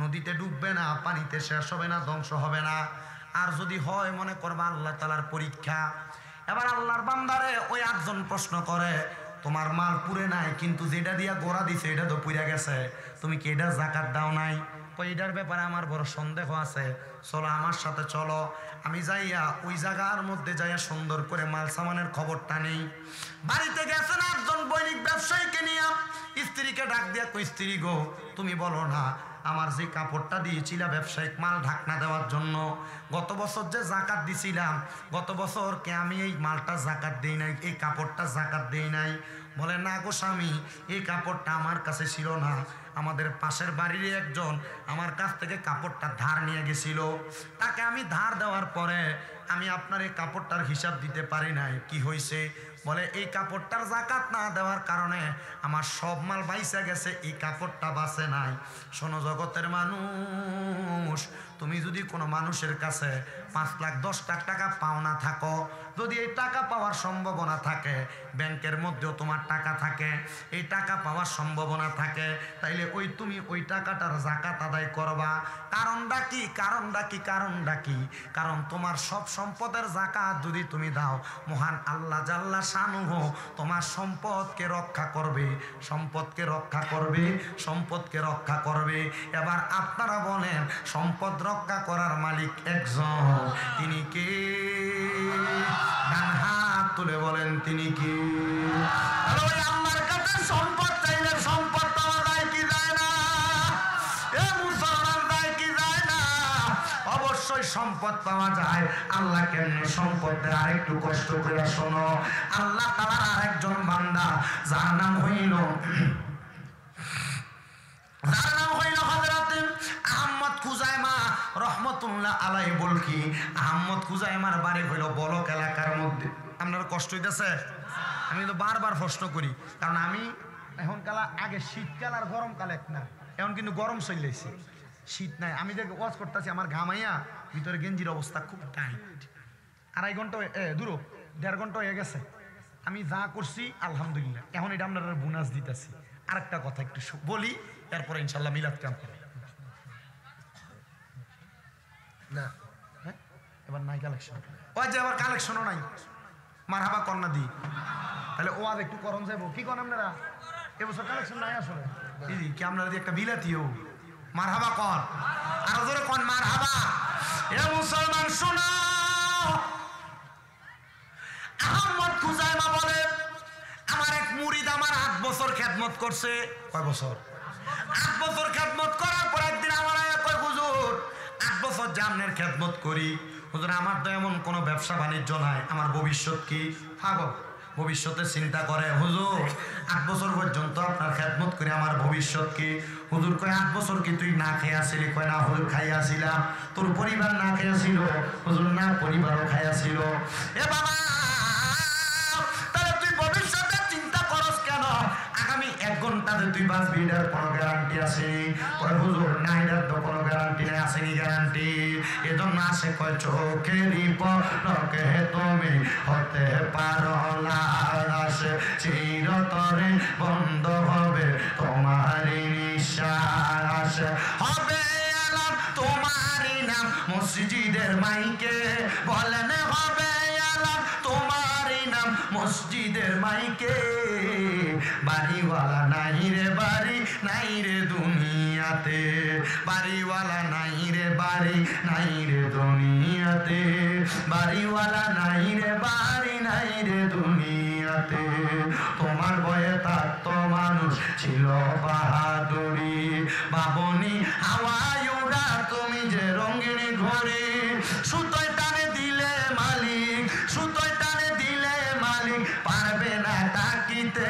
নদীতে ডুববে না, পানিতে শেষ হবে না, ধ্বংস হবে না। আর যদি হয় মনে করবা আল্লাহ তাআলার পরীক্ষা। এবার আল্লাহর বান্দারে ওই 8 জন প্রশ্ন করে, তোমার মাল পুরে নাই, কিন্তু যেটা দিয়া গোড়া দিছে এটা তো পুড়ে গেছে, তুমি কি এটা জাকাত দাও নাই? এটার ব্যাপারে আমার বড় সন্দেহ আছে, চলো আমার সাথে চলো। আমি যাইয়া ওই জায়গার মধ্যে যাইয়া সুন্দর করে মাল সামানের খবরটা নেই। বাড়িতে গেছেন একজন বৈনিক ব্যবসায়ীকে নিয়ে, স্ত্রীকে ডাক দিয়া কই, স্ত্রী গো তুমি বলো না আমার যে কাপড়টা দিয়েছিলাম ব্যবসায়িক মাল ঢাকনা দেওয়ার জন্য, গত বছর যে জাকাত দিছিলাম, গত বছর কে আমি এই মালটা জাকাত দেই নাই, এই কাপড়টা জাকাত দেই নাই? বলে না গো স্বামী, এই কাপড়টা আমার কাছে ছিল না, আমাদের পাশের বাড়ির একজন আমার কাছ থেকে কাপড়টা ধার নিয়ে গেছিল, তাকে আমি ধার দেওয়ার পরে আমি আপনার এই কাপড়টার হিসাব দিতে পারি নাই। কি হয়েছে? বলে এই কাপড়টার জাকাত না দেওয়ার কারণে আমার সব মাল বাইসা গেছে, এই কাপড়টা বাঁচে নাই। শোনো জগতের মানুষ, তুমি যদি কোনো মানুষের কাছে 5,10,00,000 টাকা পাওনা থাকো, যদি এই টাকা পাওয়ার সম্ভাবনা থাকে, ব্যাংকের মধ্যেও তোমার টাকা থাকে, এই টাকা পাওয়ার সম্ভাবনা থাকে, তাইলে তুমি ওই টাকাটার জাকাত আদায় করবা। কারণটা কি? কারণটা কি? কারণ তোমার সব সম্পদের জাকাত যদি তুমি দাও, মহান আল্লাহ জাল্লা শানুহু তোমার সম্পদকে রক্ষা করবে, সম্পদকে রক্ষা করবে, সম্পদকে রক্ষা করবে। এবার আপনারা বলেন, সম্পদ রক্ষা করার মালিক একজন, তিনি কে? ডান হাত তুলে বলেন তিনি কে? আল্লাহর কাছে সম্পদ চাইলে সম্পদ পাওয়া যায় কি যায় না? এ মুসলমান, যায় কি যায় না? অবশ্যই সম্পদ পাওয়া যায়। আল্লাহ কেমনে সম্পদ দেয় আরেকটু কষ্ট করে শোনো। আল্লাহ তাআলার আরেকজন বান্দা যার নাম হইল হযরত আহমদ খুজাইমা রহমতুল্লাহ আলাইহি বলকি। আহমদ খুজাইমার বাড়ি হইল বলক এলাকার মধ্যে। আপনার কষ্ট হইতেছে? আমি তো বারবার প্রশ্ন করি, কারণ আমি এখন কালা আগে শীতকাল আর গরমকাল এক না, এখন কিন্তু গরম চলেছে, শীত নাই। আমি যে ওয়াজ করতেছি আমার ঘামাইয়া ভিতরে গেঞ্জির অবস্থা খুব টাইট। 2.5 ঘন্টা দূর 1.5 ঘন্টা হয়ে গেছে। আমি যা করছি আলহামদুলিল্লাহ, এখন এটা আপনারা বোনাস দিতেছি। আরেকটা কথা একটু বলি, এরপরে ইনশাল্লাহ মিলাদ কাম করি না। হ্যাঁ, এবার নাই কালেকশন, ওই যে আবার কালেকশনও নাই। মারহাবা কন্যা দি, তাহলে ও আর একটু করণ যাবো কি করেন আপনারা? এবছর কালেকশন নাই আসলে কি? আপনারা যদি একটা বিলাতিও মারহাবা কন, আরো জোরে কন মারহাবা। এ মুসলমান শোনো, আহমদ খুজাইমা বলে আমার এক মুরিদ আমার 8 বছর খেদমত করছে। কয় বছর? 8 বছর খেদমত করার পর একদিন আমার কয়, হুজুর 8 বছর জামনের খেদমত করি, হুজুর আমার তো এমন কোনো ব্যবসা বাণিজ্য নাই, আমার ভবিষ্যৎ কি? পাগল, ভবিষ্যতে চিন্তা করে। হুজুর 8 বছর পর্যন্ত আপনার খেদমত করে আমার ভবিষ্যৎ কি? হুজুর কয় 8 বছর কি তুই না খেয়েছিলি? কয় না হুজুর খাইয়াছিলাম। তোর পরিবার না খেয়েছিল? হুজুর না, পরিবারও খাইয়াছিল। এ বাবা, তাহলে তুই ভবিষ্যতে চিন্তা করস কেন? আগামী 1 ঘন্টাতে তুই বাঁচবি, এটার কোনো গ্যারান্টি আছে? কয় হুজুর না, এটার তো কোনো গ্যারান্টি নেই। আসেনি গ্যারান্টি? এজন্য আসে কয় চোখেরই পলকে তুমি হতে পারো লাশ, চিরতরে বন্ধ হবে তোমারই নিঃশ্বাস, হবে আলাপ তোমারই নাম মসজিদের মাইকে, বলেন হবে আলাপ তোমারই নাম মসজিদের মাইকে। বাড়িওয়ালা নাই রে বাড়ি, নাই রে দুনিয়াতে, বাড়িওয়ালা নাই রে বাড়ি, নাই রে দুনিয়াতে, বাড়িওয়ালা নাই রে বাড়ি, নাই রে দুনিয়াতে। তোমার বয়ে থাকতো মানুষ ছিল বাহাদুরি, বাবনি হাওয়ায় উড়া তুমি যে রঙিনী ঘরে, সুতোয় টানে দিলে মালিক, সুতোয় টানে দিলে মালিক পারবে না তাকিতে।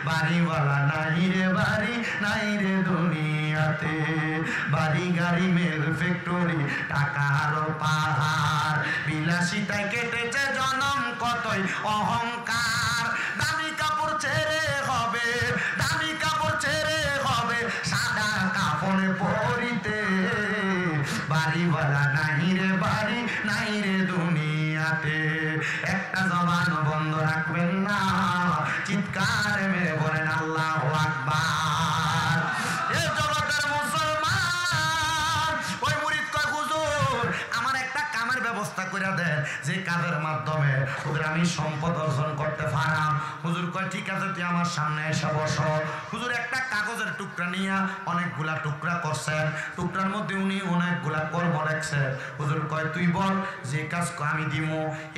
বাড়িওয়ালা নাই রে বাড়ি, নাই রে দুনিয়াতে, বাড়ি গাড়ি মেল ফ্যাক্টরি টাকার পাহাড়, বিলাসিতায় কেটেছে জনম কতই অহংকার। দামি কাপড় ছেড়ে হবে, দামি কাপড় ছেড়ে হবে সাদা কাপড় পরিতে। বাড়িওয়ালা নাই রে বাড়ি, নাই রে দুনিয়াতে। একটা জবান বন্ধ রাখবেন না, চিৎকার মেরে বলেন আল্লাহু আকবার। এ জগতের মুসলমান, ওই মুরিদ কয় হুজুর আমার একটা কামের ব্যবস্থা করে দেন, যে কাজের মাধ্যমে হুজুর আমি সম্পদ অর্জন করতে পারাম। হুজুর কয় ঠিক আমার সামনে এসে বসো। হুজুর একটা কাগজের টুকরা নিয়ে অনেকগুলা টুকরা করছেন, টুকরার মধ্যে উনি অনেকগুলা কর্ম লেখছে। হুজুর কয় তুই বল যে কাজ আমি দিব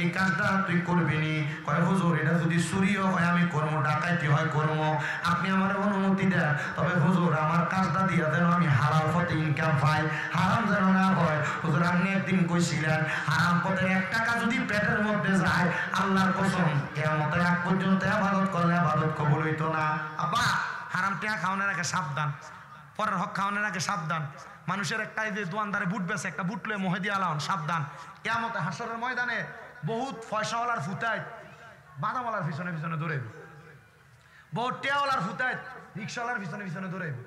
এই কাজটা তুই করবি নি? কয় হুজুর এটা যদি চুরিও হয় আমি করবো, ডাকাইতি হয় করবো, আপনি আমার অনুমতি দেন, তবে হুজুর আমার কাজটা দিয়া যেন আমি হালাল পথে ইনকাম পাই, হারাম যেন না হয়। হুজুর আপনি একদিন কইছিলেন হারাম পথে 1 টাকা যদি পেটের মধ্যে যায় আল্লাহর কসম কিয়ামতের আগ পর্যন্ত ইবাদত করলে ইবাদত কবুল হইতো না। আব্বা হারাম টাকা খাওয়ানোর আগে সাবধান, পরের হক খাওয়ানোর আগে সাবধান। মানুষের একটা এই যে দোয়ানদারে বুট বেছে একটা বুট লয়ে মহে দিয়ে আলান, সাবধান। কিয়ামতে হাসরের ময়দানে বহুত পয়সাওয়ালার ফুটায় বাদামওয়ালার পিছনে পিছনে দৌড়াইব, বহুত টেয়াওয়ালার ফুটায় রিক্সাওয়ালার পিছনে পিছনে দৌড়াইব,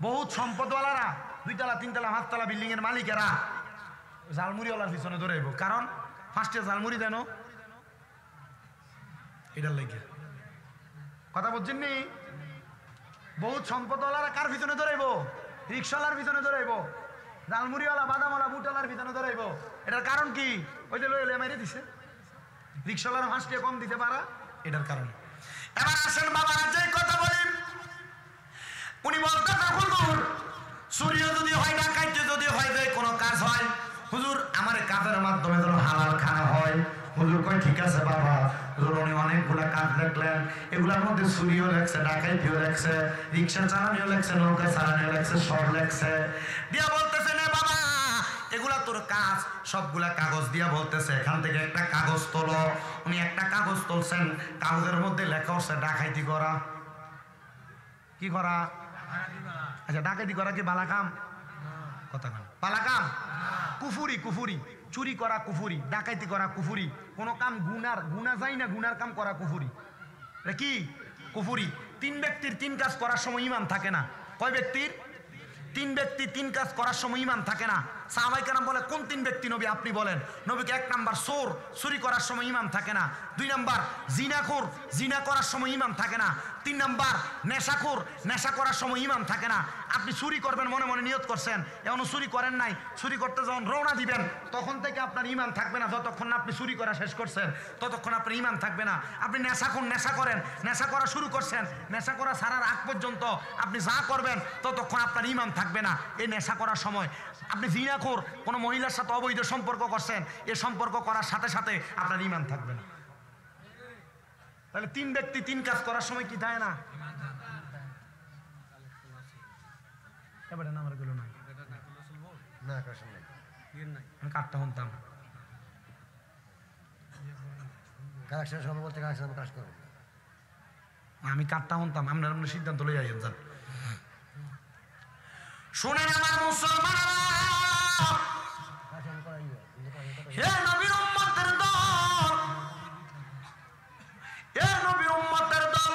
বহুত সম্পদওয়ালারা 2 তলা 3 তলা 5 তলা বিল্ডিং এর মালিকেরা জালমুড়িওয়ালার পিছনে দৌড়াইব। কারণ 5টা জালমুড়ি দেন এটার লাগে, কথা বলছেন নি? বহুত সম্পদওয়ালারা কার পিছনে দৌড়াইব? রিক্সাওয়ালার পিছনে দৌড়াইব, জালমুড়িওয়ালা বাদামওয়ালা বুটওয়ালার পিছনে দৌড়াইব। এটার কারণ কি? ওই যে লইলে মেরে দিছে, রিক্সাওয়ালার 5 টাকা কম দিতে পারা, এটার কারণে। এবার আসেন বাবা যে কথা বলেন, উনি বলতে হুজুর চুরিও যদি হয় ডাকাইতে যদি হয় যে কোনো কাজ হয় হুজুর আমার কাজের মাধ্যমে যেন হালাল খানা হয়। হুজুর কয় ঠিক আছে বাবা। হুজুর উনি অনেকগুলা কাজ দেখলেন, এগুলার মধ্যে চুরিও লেখছে, ডাকাইতিও লেখছে, রিক্সা চালানিও লেখছে, নৌকা চালানিও লেখছে, সব লেখছে। দিয়া বলতেছে না বাবা এগুলা তোর কাজ, সবগুলা কাগজ দিয়া বলতেছে এখান থেকে একটা কাগজ তোলো। উনি একটা কাগজ তুলছেন, কাগজের মধ্যে লেখা হচ্ছে ডাকাইতি করা। কি করা? আচ্ছা ডাকাইতি করা কি বালা কাম? কথা কাম বালা কাম? কুফুরি, কুফুরি। চুরি করা কুফুরি, ডাকাইতি করা কুফুরি, কোনো কাম গুনার যায় না, গুনার কাম করা কুফুরি। এটা কি? কুফুরি। 3 ব্যক্তির 3 কাজ করার সময় ঈমান থাকে না। কয় ব্যক্তির? 3 ব্যক্তি 3 কাজ করার সময় ঈমান থাকে না। সাহাবায়ে কেরাম বলে কোন 3 ব্যক্তি নবী আপনি বলেন? নবীকে 1 নাম্বার চোর, চুরি করার সময় ঈমান থাকে না। 2 নাম্বার জিনাখোর, জিনা করার সময় ঈমান থাকে না। 3 নাম্বার নেশাখোর, নেশা করার সময় ঈমান থাকে না। আপনি চুরি করবেন মনে মনে নিয়ত করছেন, এখনো চুরি করেন নাই, চুরি করতে যখন রওনা দিবেন তখন থেকে আপনার ঈমান থাকবে না। যতক্ষণ না আপনি চুরি করা শেষ করছেন ততক্ষণ আপনার ঈমান থাকবে না। আপনি নেশাখোর, নেশা করেন, নেশা করা শুরু করছেন, নেশা করা ছাড়ার আগ পর্যন্ত আপনি যা করবেন ততক্ষণ আপনার ঈমান থাকবে না। এই নেশা করার সময় আপনি জিনাখোর, কোনো মহিলার সাথে অবৈধ সম্পর্ক করছেন, এই সম্পর্ক করার সাথে সাথে আপনার ঈমান থাকবে না। তাহলে 3 ব্যক্তি 3 কাজ করার সময় কি থাকে না? এবারে নামার গুলো নাই না, আমি কাটটা শুনতাম আমি কাটটা শুনতাম, আপনার সিদ্ধান্ত লই যাইয়েন যান। শুনেন আমার মুসলমান, হে নবীর উম্মতের দল, হে নবীর উম্মতের দল,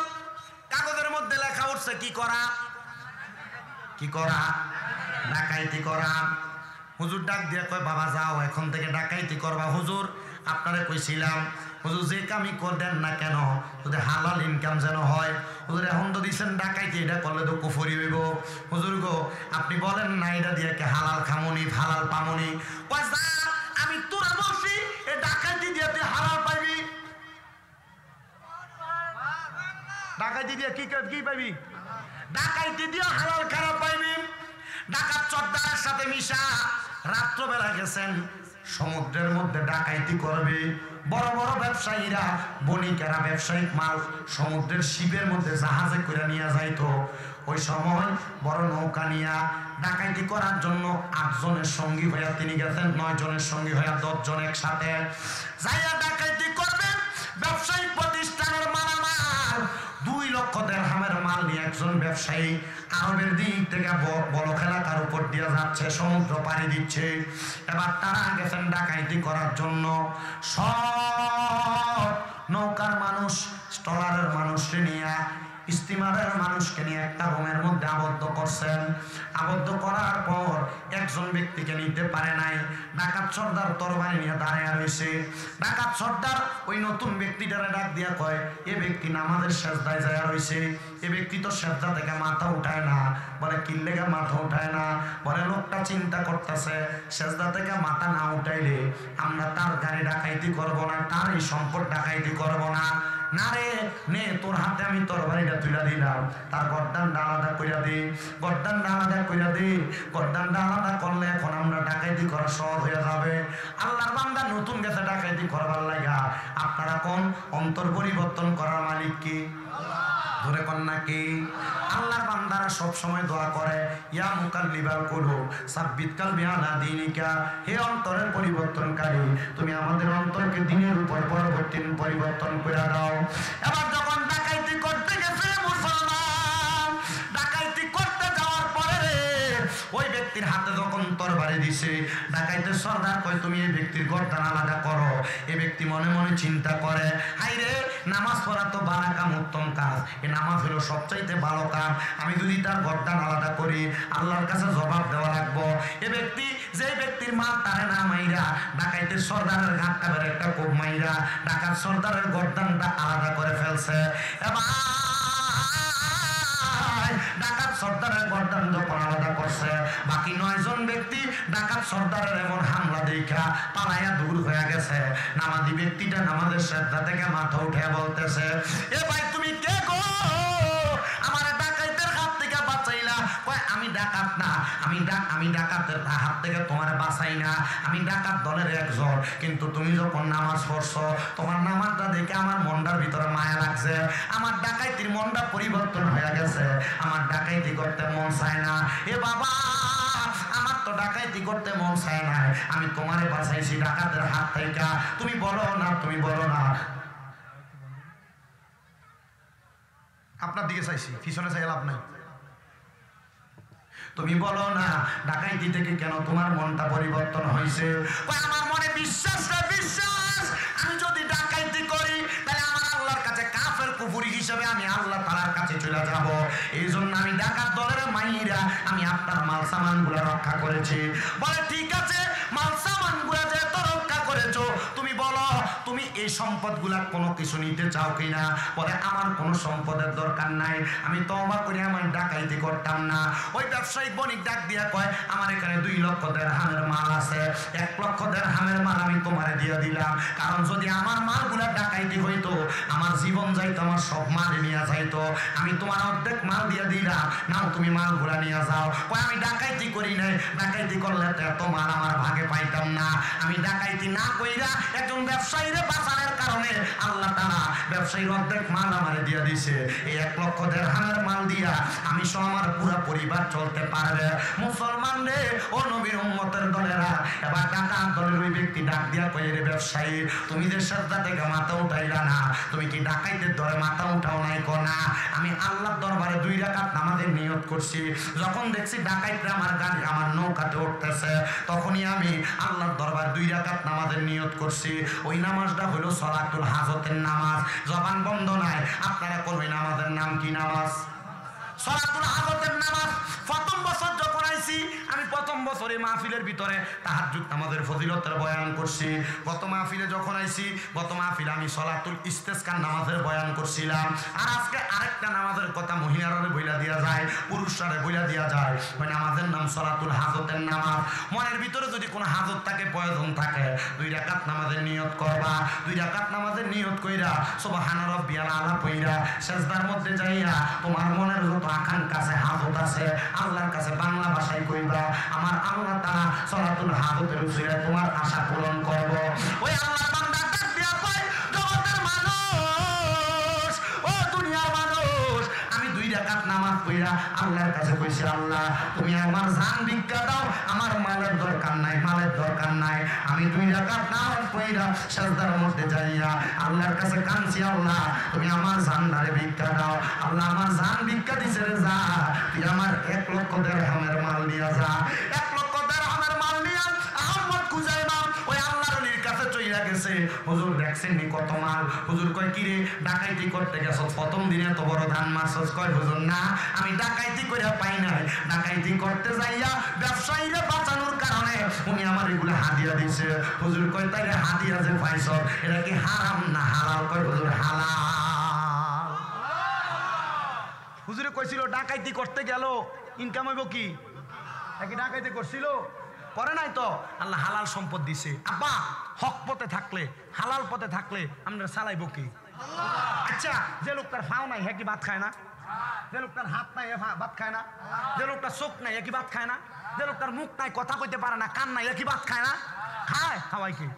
কাগজের মধ্যে লেখা উঠছে কি করা? কি করা? ডাকাইতি করা। হুজুর ডাক দিয়ে কয় বাবা যাও এখন থেকে ডাকাইতি করবা। হুজুর আপনারে কইছিলাম হুজুর যে কামই দেন না কেন যদি হালাল ইনকাম যেন হয়। হুজুর এখন তো দিচ্ছেন ডাকাইতি, এটা করলে তো কুফরি হইব। হুজুর গো আপনি বলেন না এটা দিয়ে কে হালাল খামুনি, হালাল পামুনি? আমি তোরা বলছি এ ডাকাইতি দিয়ে তুই হালাল পাইবি। ডাকাইতি দিয়ে কি পাইবি? ডাকাইতি দিয়ে হালাল খারাপ পাইবি। ডাকাত চোরদারের সাথে মিশা রাত্রবেলা গেছেন সমুদ্রের মধ্যে ডাকাইতি করবে। বড় বড় ব্যবসায়ীরা, বণিকেরা ব্যবসায়িক মাল সমুদ্রের শিপের মধ্যে জাহাজে করে নিয়ে যাইতো। ওই সময় বড় নৌকা নিয়ে ডাকাইতি করার জন্য 8 জনের সঙ্গী হইয়া তিনি গেছেন, 9 জনের সঙ্গী হইয়া 10 জন একসাথে যাইয়া ডাকাইতি করবেন। ব্যবসায়িক প্রতিষ্ঠানের মালামাল 2 লক্ষ দিরহামের মাল নিয়ে একজন ব্যবসায়ী আরবের দিক থেকে বড় এলাকার উপর দিয়ে যাচ্ছে, সমুদ্র পাড়ি দিচ্ছে। এবার তারা গেছেন ডাকাইতি করার জন্য। সব নৌকার মানুষ, স্টলারের মানুষকে নিয়ে, স্টিমারের মানুষকে নিয়ে একটা রুমের মধ্যে আবদ্ধ করছেন। আবদ্ধ করার পর একজন ব্যক্তিকে নিতে পারে নাই। ডাকাত সর্দার তরবারি নিয়ে দাঁড়িয়ে রয়েছে। ডাকাত সর্দার ওই নতুন ব্যক্তিটারে ডাক দিয়া কয় এ ব্যক্তি নামাজের সেজদায় যায় রয়েছে, এ ব্যক্তি তো সেজদা থেকে মাথা উঠায় না। বলে কি লেগে মাথা উঠায় না? বলে লোকটা চিন্তা করতেছে সেজদা থেকে মাথা না উঠাইলে আমরা তার গাড়ি ডাকাইতি করব না, তার এই সম্পদ ডাকাইতি করব না। না রে নে তোর হাতে আমি তরবারিটা তুলে দিলাম, তার গর্দানটা আলাদা কইরা দে, গর্দানটা আলাদা কইরা দে। গর্দানটা আলাদা করলে এখন আমরা ডাকাইতি করা সহজ হয়ে যাবে। আল্লাহর বান্দা নতুন গেছে ডাকাইতি করবার লাগা। আপনারা কোন অন্তর পরিবর্তন করার মালিক কি? ধরে কন্যা কি? আল্লাহর বান্দারা সব সময় দোয়া করে, ইয়া মুকাল্লিবাল কুলুব সাব্বিত কলবি আলা দীনিকা, হে অন্তরের পরিবর্তনকারী, তুমি আমাদের অন্তরকে দ্বীনের উপর পরিবর্তন করে দাও। এবার যখন ডাকাইতি করতে গেছে মুসলমান, ডাকাইতি করতে যাওয়ার পরে ওই ব্যক্তির হাতে যখন তরবারি দিছে, ডাকাইতের সর্দার কয় তুমি এই ব্যক্তির গর্দান আলাদা করো। এই ব্যক্তি মনে মনে চিন্তা করে, হাই রে নামাজ পড়া তো ভালো কাম, উত্তম কাজ, এই নামাজ হলো সবচাইতে ভালো কাম, আমি যদি তার গর্দান আলাদা করি আল্লাহর কাছে জবাব দেওয়া লাগবো। এ ব্যক্তি যে ব্যক্তির মাল তারে না মাইরা ডাকাইতের সর্দারের ঘাটটা বেড়ে একটা কোপ মাইরা ডাকাত সর্দারের গর্দানটা আলাদা করে ফেলছে। এবার ডাকাত সর্দারের গর্দান যখন আলাদা করছে, বাকি 9 জন ব্যক্তি ডাকাত সর্দারের এমন হামলা দেখা পালাইয়া দূর হয়ে গেছে। নামাজি ব্যক্তিটা নামাজের শ্রদ্ধা থেকে মাথা উঠে বলতেছে, এ ভাই তুমি কে গো, আমার ডাকাইতের হাত থেকে বাঁচাইলা? কয় আমি ডাকাত না, আমি ডাকাতের হাত থেকে তোমার বাঁচাই না, আমি ডাকাত দলের একজন। কিন্তু তুমি যখন নামাজ পড়ছো, তোমার নামাজটা দেখে আমার মনটার ভিতরে মায়া লাগছে, আমার ডাকাইতির মনটা পরিবর্তন হয়ে গেছে, আমার ডাকাইতি করতে মন চায় না। এ বাবা, আমার তো ডাকাইতি করতে মন চায় না, আমি তোমারে বাঁচাইছি ডাকাতের হাত থেকে, তুমি বলো না, তুমি বলো না। আপনার দিকে চাইছি, পিছনে চাই লাভ নাই। তুমি বলো না ডাকাইতি থেকে কেন তোমার মনটা পরিবর্তন হয়েছে? আমার মনে বিশ্বাস, আমি যদি ডাকাইতি করি তাহলে আমার আল্লাহর কাছে কাফের কুফরি হিসেবে আমি আল্লাহ তাআলার কাছে চলে যাব। এই জন্য আমি ডাকাত দলের মাইরা আমি আপনার মাল সামান গুলা রক্ষা করেছি। বলে ঠিক আছে, মাল সামান গুলা যেহেতু রক্ষা করেছো, তুমি বলো তুমি এই সম্পদ গুলা কোনো কিছু নিতে চাও কিনা? বলে আমার কোনো সম্পদের দরকার নাই, আমি তওবা করে আমার ডাকাইতি করতাম না। ওই ব্যবসায়িক বণিক ডাক দিয়া কয়, আমার এখানে 2 লক্ষ দিরহামের মাল আছে, 1 লক্ষ দিরহামের মাল আমি তোমারে দিয়ে দিলাম, কারণ যদি আমার মালগুলা ডাকাইতি হইতো, আমার জীবন যাইতো, আমার সব মাল নিয়ে যাইতো, আমি তোমার অর্ধেক মাল দিয়ে দিলাম, নাও তুমি মালগুলা নিয়ে যাও। কয় আমি ডাকাইতি করি নাই, ডাকাইতি করলে তো এত মাল আমার ভাগে পাইতাম না। আমি ডাকাইতি না কইরা একজন ব্যবসায়ীরে বাঁচানোর কারণে আল্লাহ তাআলা ব্যবসায়ীর অর্ধেক মাল আমারে দিয়ে দিছে। এই 1 লক্ষ দিরহামের মাল দিয়া আমি সহ আমার পুরো পরিবার চলতে পারবে। মুসলমান রে, ও নবীর উম্মতের দলেরা, এবার ডাকাত দলের ওই ব্যক্তি ডাক দিয়া কয়, রে ব্যবসায়ী, তুমি যে শ্রদ্ধা থেকে মাথা উঠাইলা না, তুমি কি ডাকাইতের দরে মাথা উঠাও নাই? না, আমি আল্লাহর দরবারে 2 রাকাত নামাজের নিয়ত করছি। যখন দেখছি ডাকাইতরা আমার গাড়ি আমার নৌকাতে উঠতেছে, তখনই আমি আল্লাহর দরবারে 2 রাকাত নামাজের নিয়ত করছি। ওই নামাজটা হলো সালাতুল হাজতের নামাজ। জবান বন্ধ নাই, আপনারা কোন ওই নামাজের নাম কি? নামাজ সালাতুল হাজতের নামাজ। প্রথম বছর যখন আইছি, আমি প্রথম বছরে মাহফিলের ভিতরে তাহাজ্জুদ নামাজের ফজিলতের বয়ান করছি। গত মাহফিলে যখন আইছি, গত মাহফিলে আমি সালাতুল ইস্তেসকার নামাজের বয়ান করছিলাম। আর আজকে আরেকটা নামাজের কথা মহিলারা বইলা দিয়া যায়, পুরুষরা বইলা দিয়া যায়। ওই নামাজের নাম সালাতুল হাজতের নামাজ। মনের ভিতরে যদি কোনো হাজত থাকে, প্রয়োজন থাকে, 2 রাকাত নামাজের নিয়ত করবা। 2 রাকাত নামাজের নিয়ত কইরা সুবহানা রাব্বিয়াল আলা কইরা সিজদার মধ্যে যাইয়া তোমার মনের যত আকাঙ্ক্ষা আছে, হাজত আছে, আল্লাহর কাছে বাংলা ভাষায় কইবা, আমার আল্লাহ তাআলা সালাতুল হাজতের উসিলায় তোমার আশা পূরণ করব। ওই আল্লাহর বান্দা ডাক দিয়া কয়, জগতের মানুষ, ও দুনিয়ার মানুষ, আমি 2 রাকাত নামাজ পড়া আল্লাহর কাছে কইছি, আল্লাহ তুমি আমার জান ভিক্ষা দাও, আমার মালের দরকার নাই, মালের দরকার নাই। আমি 2 রাকাত নামাজ পড়া সিজদার মধ্যে যাইয়া আল্লাহর কাছে কাঁদছি, আল্লাহ তুমি আমার জানদারে ভিক্ষা দাও। আল্লাহ আমার জান ভিক্ষা দিছে রে, যা তুই আমার 1 লক্ষ দিরহামের মাল নিয়ে যা। 1 লক্ষ দিরহামের মাল নিয়ে আহমদ খুজাইমা ওই আল্লাহর ওলির কাছে চইলা গেছে। হুজুর দেখছেন নি কত মাল? হুজুর কয়, কি রে ডাকাইতি করতে গেছ, প্রথম দিনে তো বড় ধান মারছস? কয়, হুজুর না, আমি ডাকাইতি কইরা পাই নাই, ডাকাইতি করতে যাইয়া ব্যবসায়ীরা বাঁচানোর কারণে উনি আমার এগুলো হাদিয়া দিছে। হুজুর কয়, তাই হাদিয়া যে পাইছ এটা কি হারাম না হালাল? কয়, হুজুর হালাল। হুজুরে কইছিল ডাকাইতি করতে গেল ইনকাম হইব কি? নাকি ডাকাইতি করছিল? করে নাই তো, আল্লাহ হালাল সম্পদ দিছে। আব্বা হক পথে থাকলে, হালাল পথে থাকলে আমরা চালাইব কি? আল্লাহ। আচ্ছা, যে লোকটার ফাও নাই হ্যাঁ কি ভাত খায় না? যে লোকটার হাত নাই ভাত খায় না? যে লোকটার চোখ নাই কি ভাত খায় না? যে লোকটার মুখ নাই কথা কইতে পারে না, কান নাই কি ভাত খায় না? খায়। খাওয়াই কে?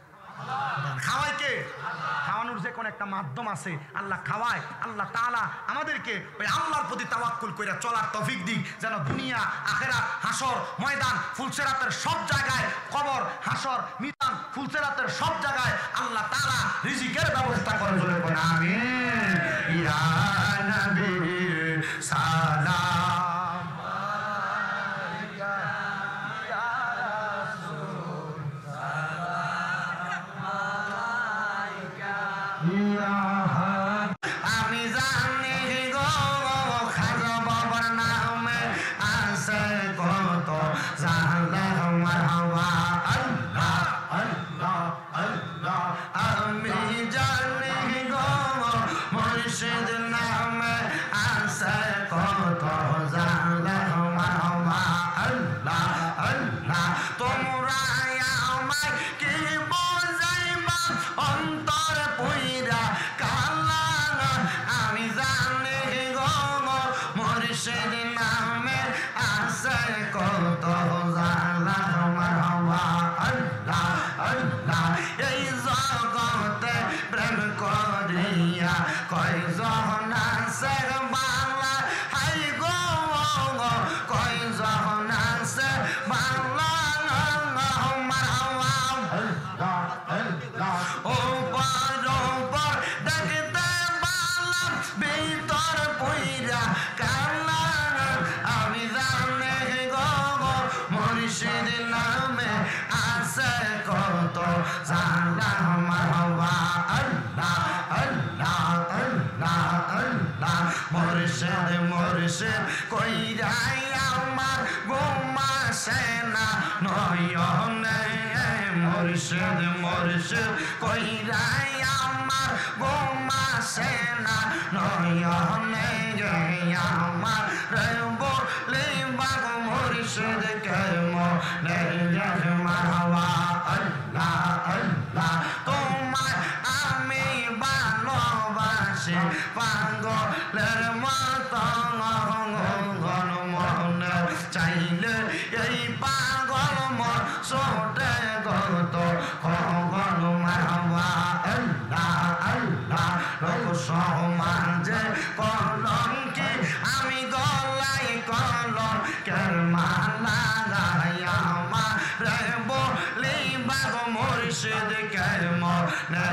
খাওয়াই কে? খাওয়ানোর যে কোন একটা মাধ্যম আছে, আল্লাহ খাওয়ায়। আল্লাহ তাআলা আমাদেরকে ওই আল্লাহর প্রতি তাওয়াক্কুল করে চলার তৌফিক দিক, যেন দুনিয়া আখিরাত হাসর ময়দান ফুলসেরাতের সব জায়গায়, কবর হাসর মিজান ফুলসেরাতের সব জায়গায় আল্লাহ তাআলা রিজিকের ব্যবস্থা করে। বলে কোন আমিন। ইয়া নবী সালাম আমি জানি গো খাজা বাবার নামে আছে কত জালা মারহাবা। আল্লাহ আল্লাহ আল্লাহ আমি জানি গো মুর্শিদ নামে আছে কত জালা মারহাবা। আল্লাহ আল্লাহ তোমরা আমায় কি বুঝাইবা অন্তর পুইরা কালা। আমি জানি গো মুর্শিদ নামে আছে কত জালা মারহাবা। আল্লাহ আল্লাহ এই জগতে প্রেম করিয়া কয়জন আছে বাংলা। হাই গো কয়জন আছে বাংলা। উপর দেখতে পালাম ভিতর পুইরা কালা। আমি জানি গো মুর্শিদ নামে আছে কত জালা মারহাবা। আল্লাহ আল্লাহ আল্লাহ আল্লাহ মুর্শিদ মুর্শিদ কইরাই আমার ঘুমাসে না নয়নে। মুর্শিদ মুর্শিদ কইরাই আমার ঘুমাসে না নয়নে। আমার বলে বাগ মুর্শিদ কেমনে মারহাবা। আল্লাহ আল্লাহ তোমার আমি ভালোবাসি পাগলের মতো মনে চাইলে এই পাগল মন ছোটে গত কখন মারহাবা। আল্লাহ আল্লাহ লোক সমাজে কলঙ্কি আমি গলাই কলম কের মালা গায়া মারে বলি বাগ মুর্শিদ কেমনে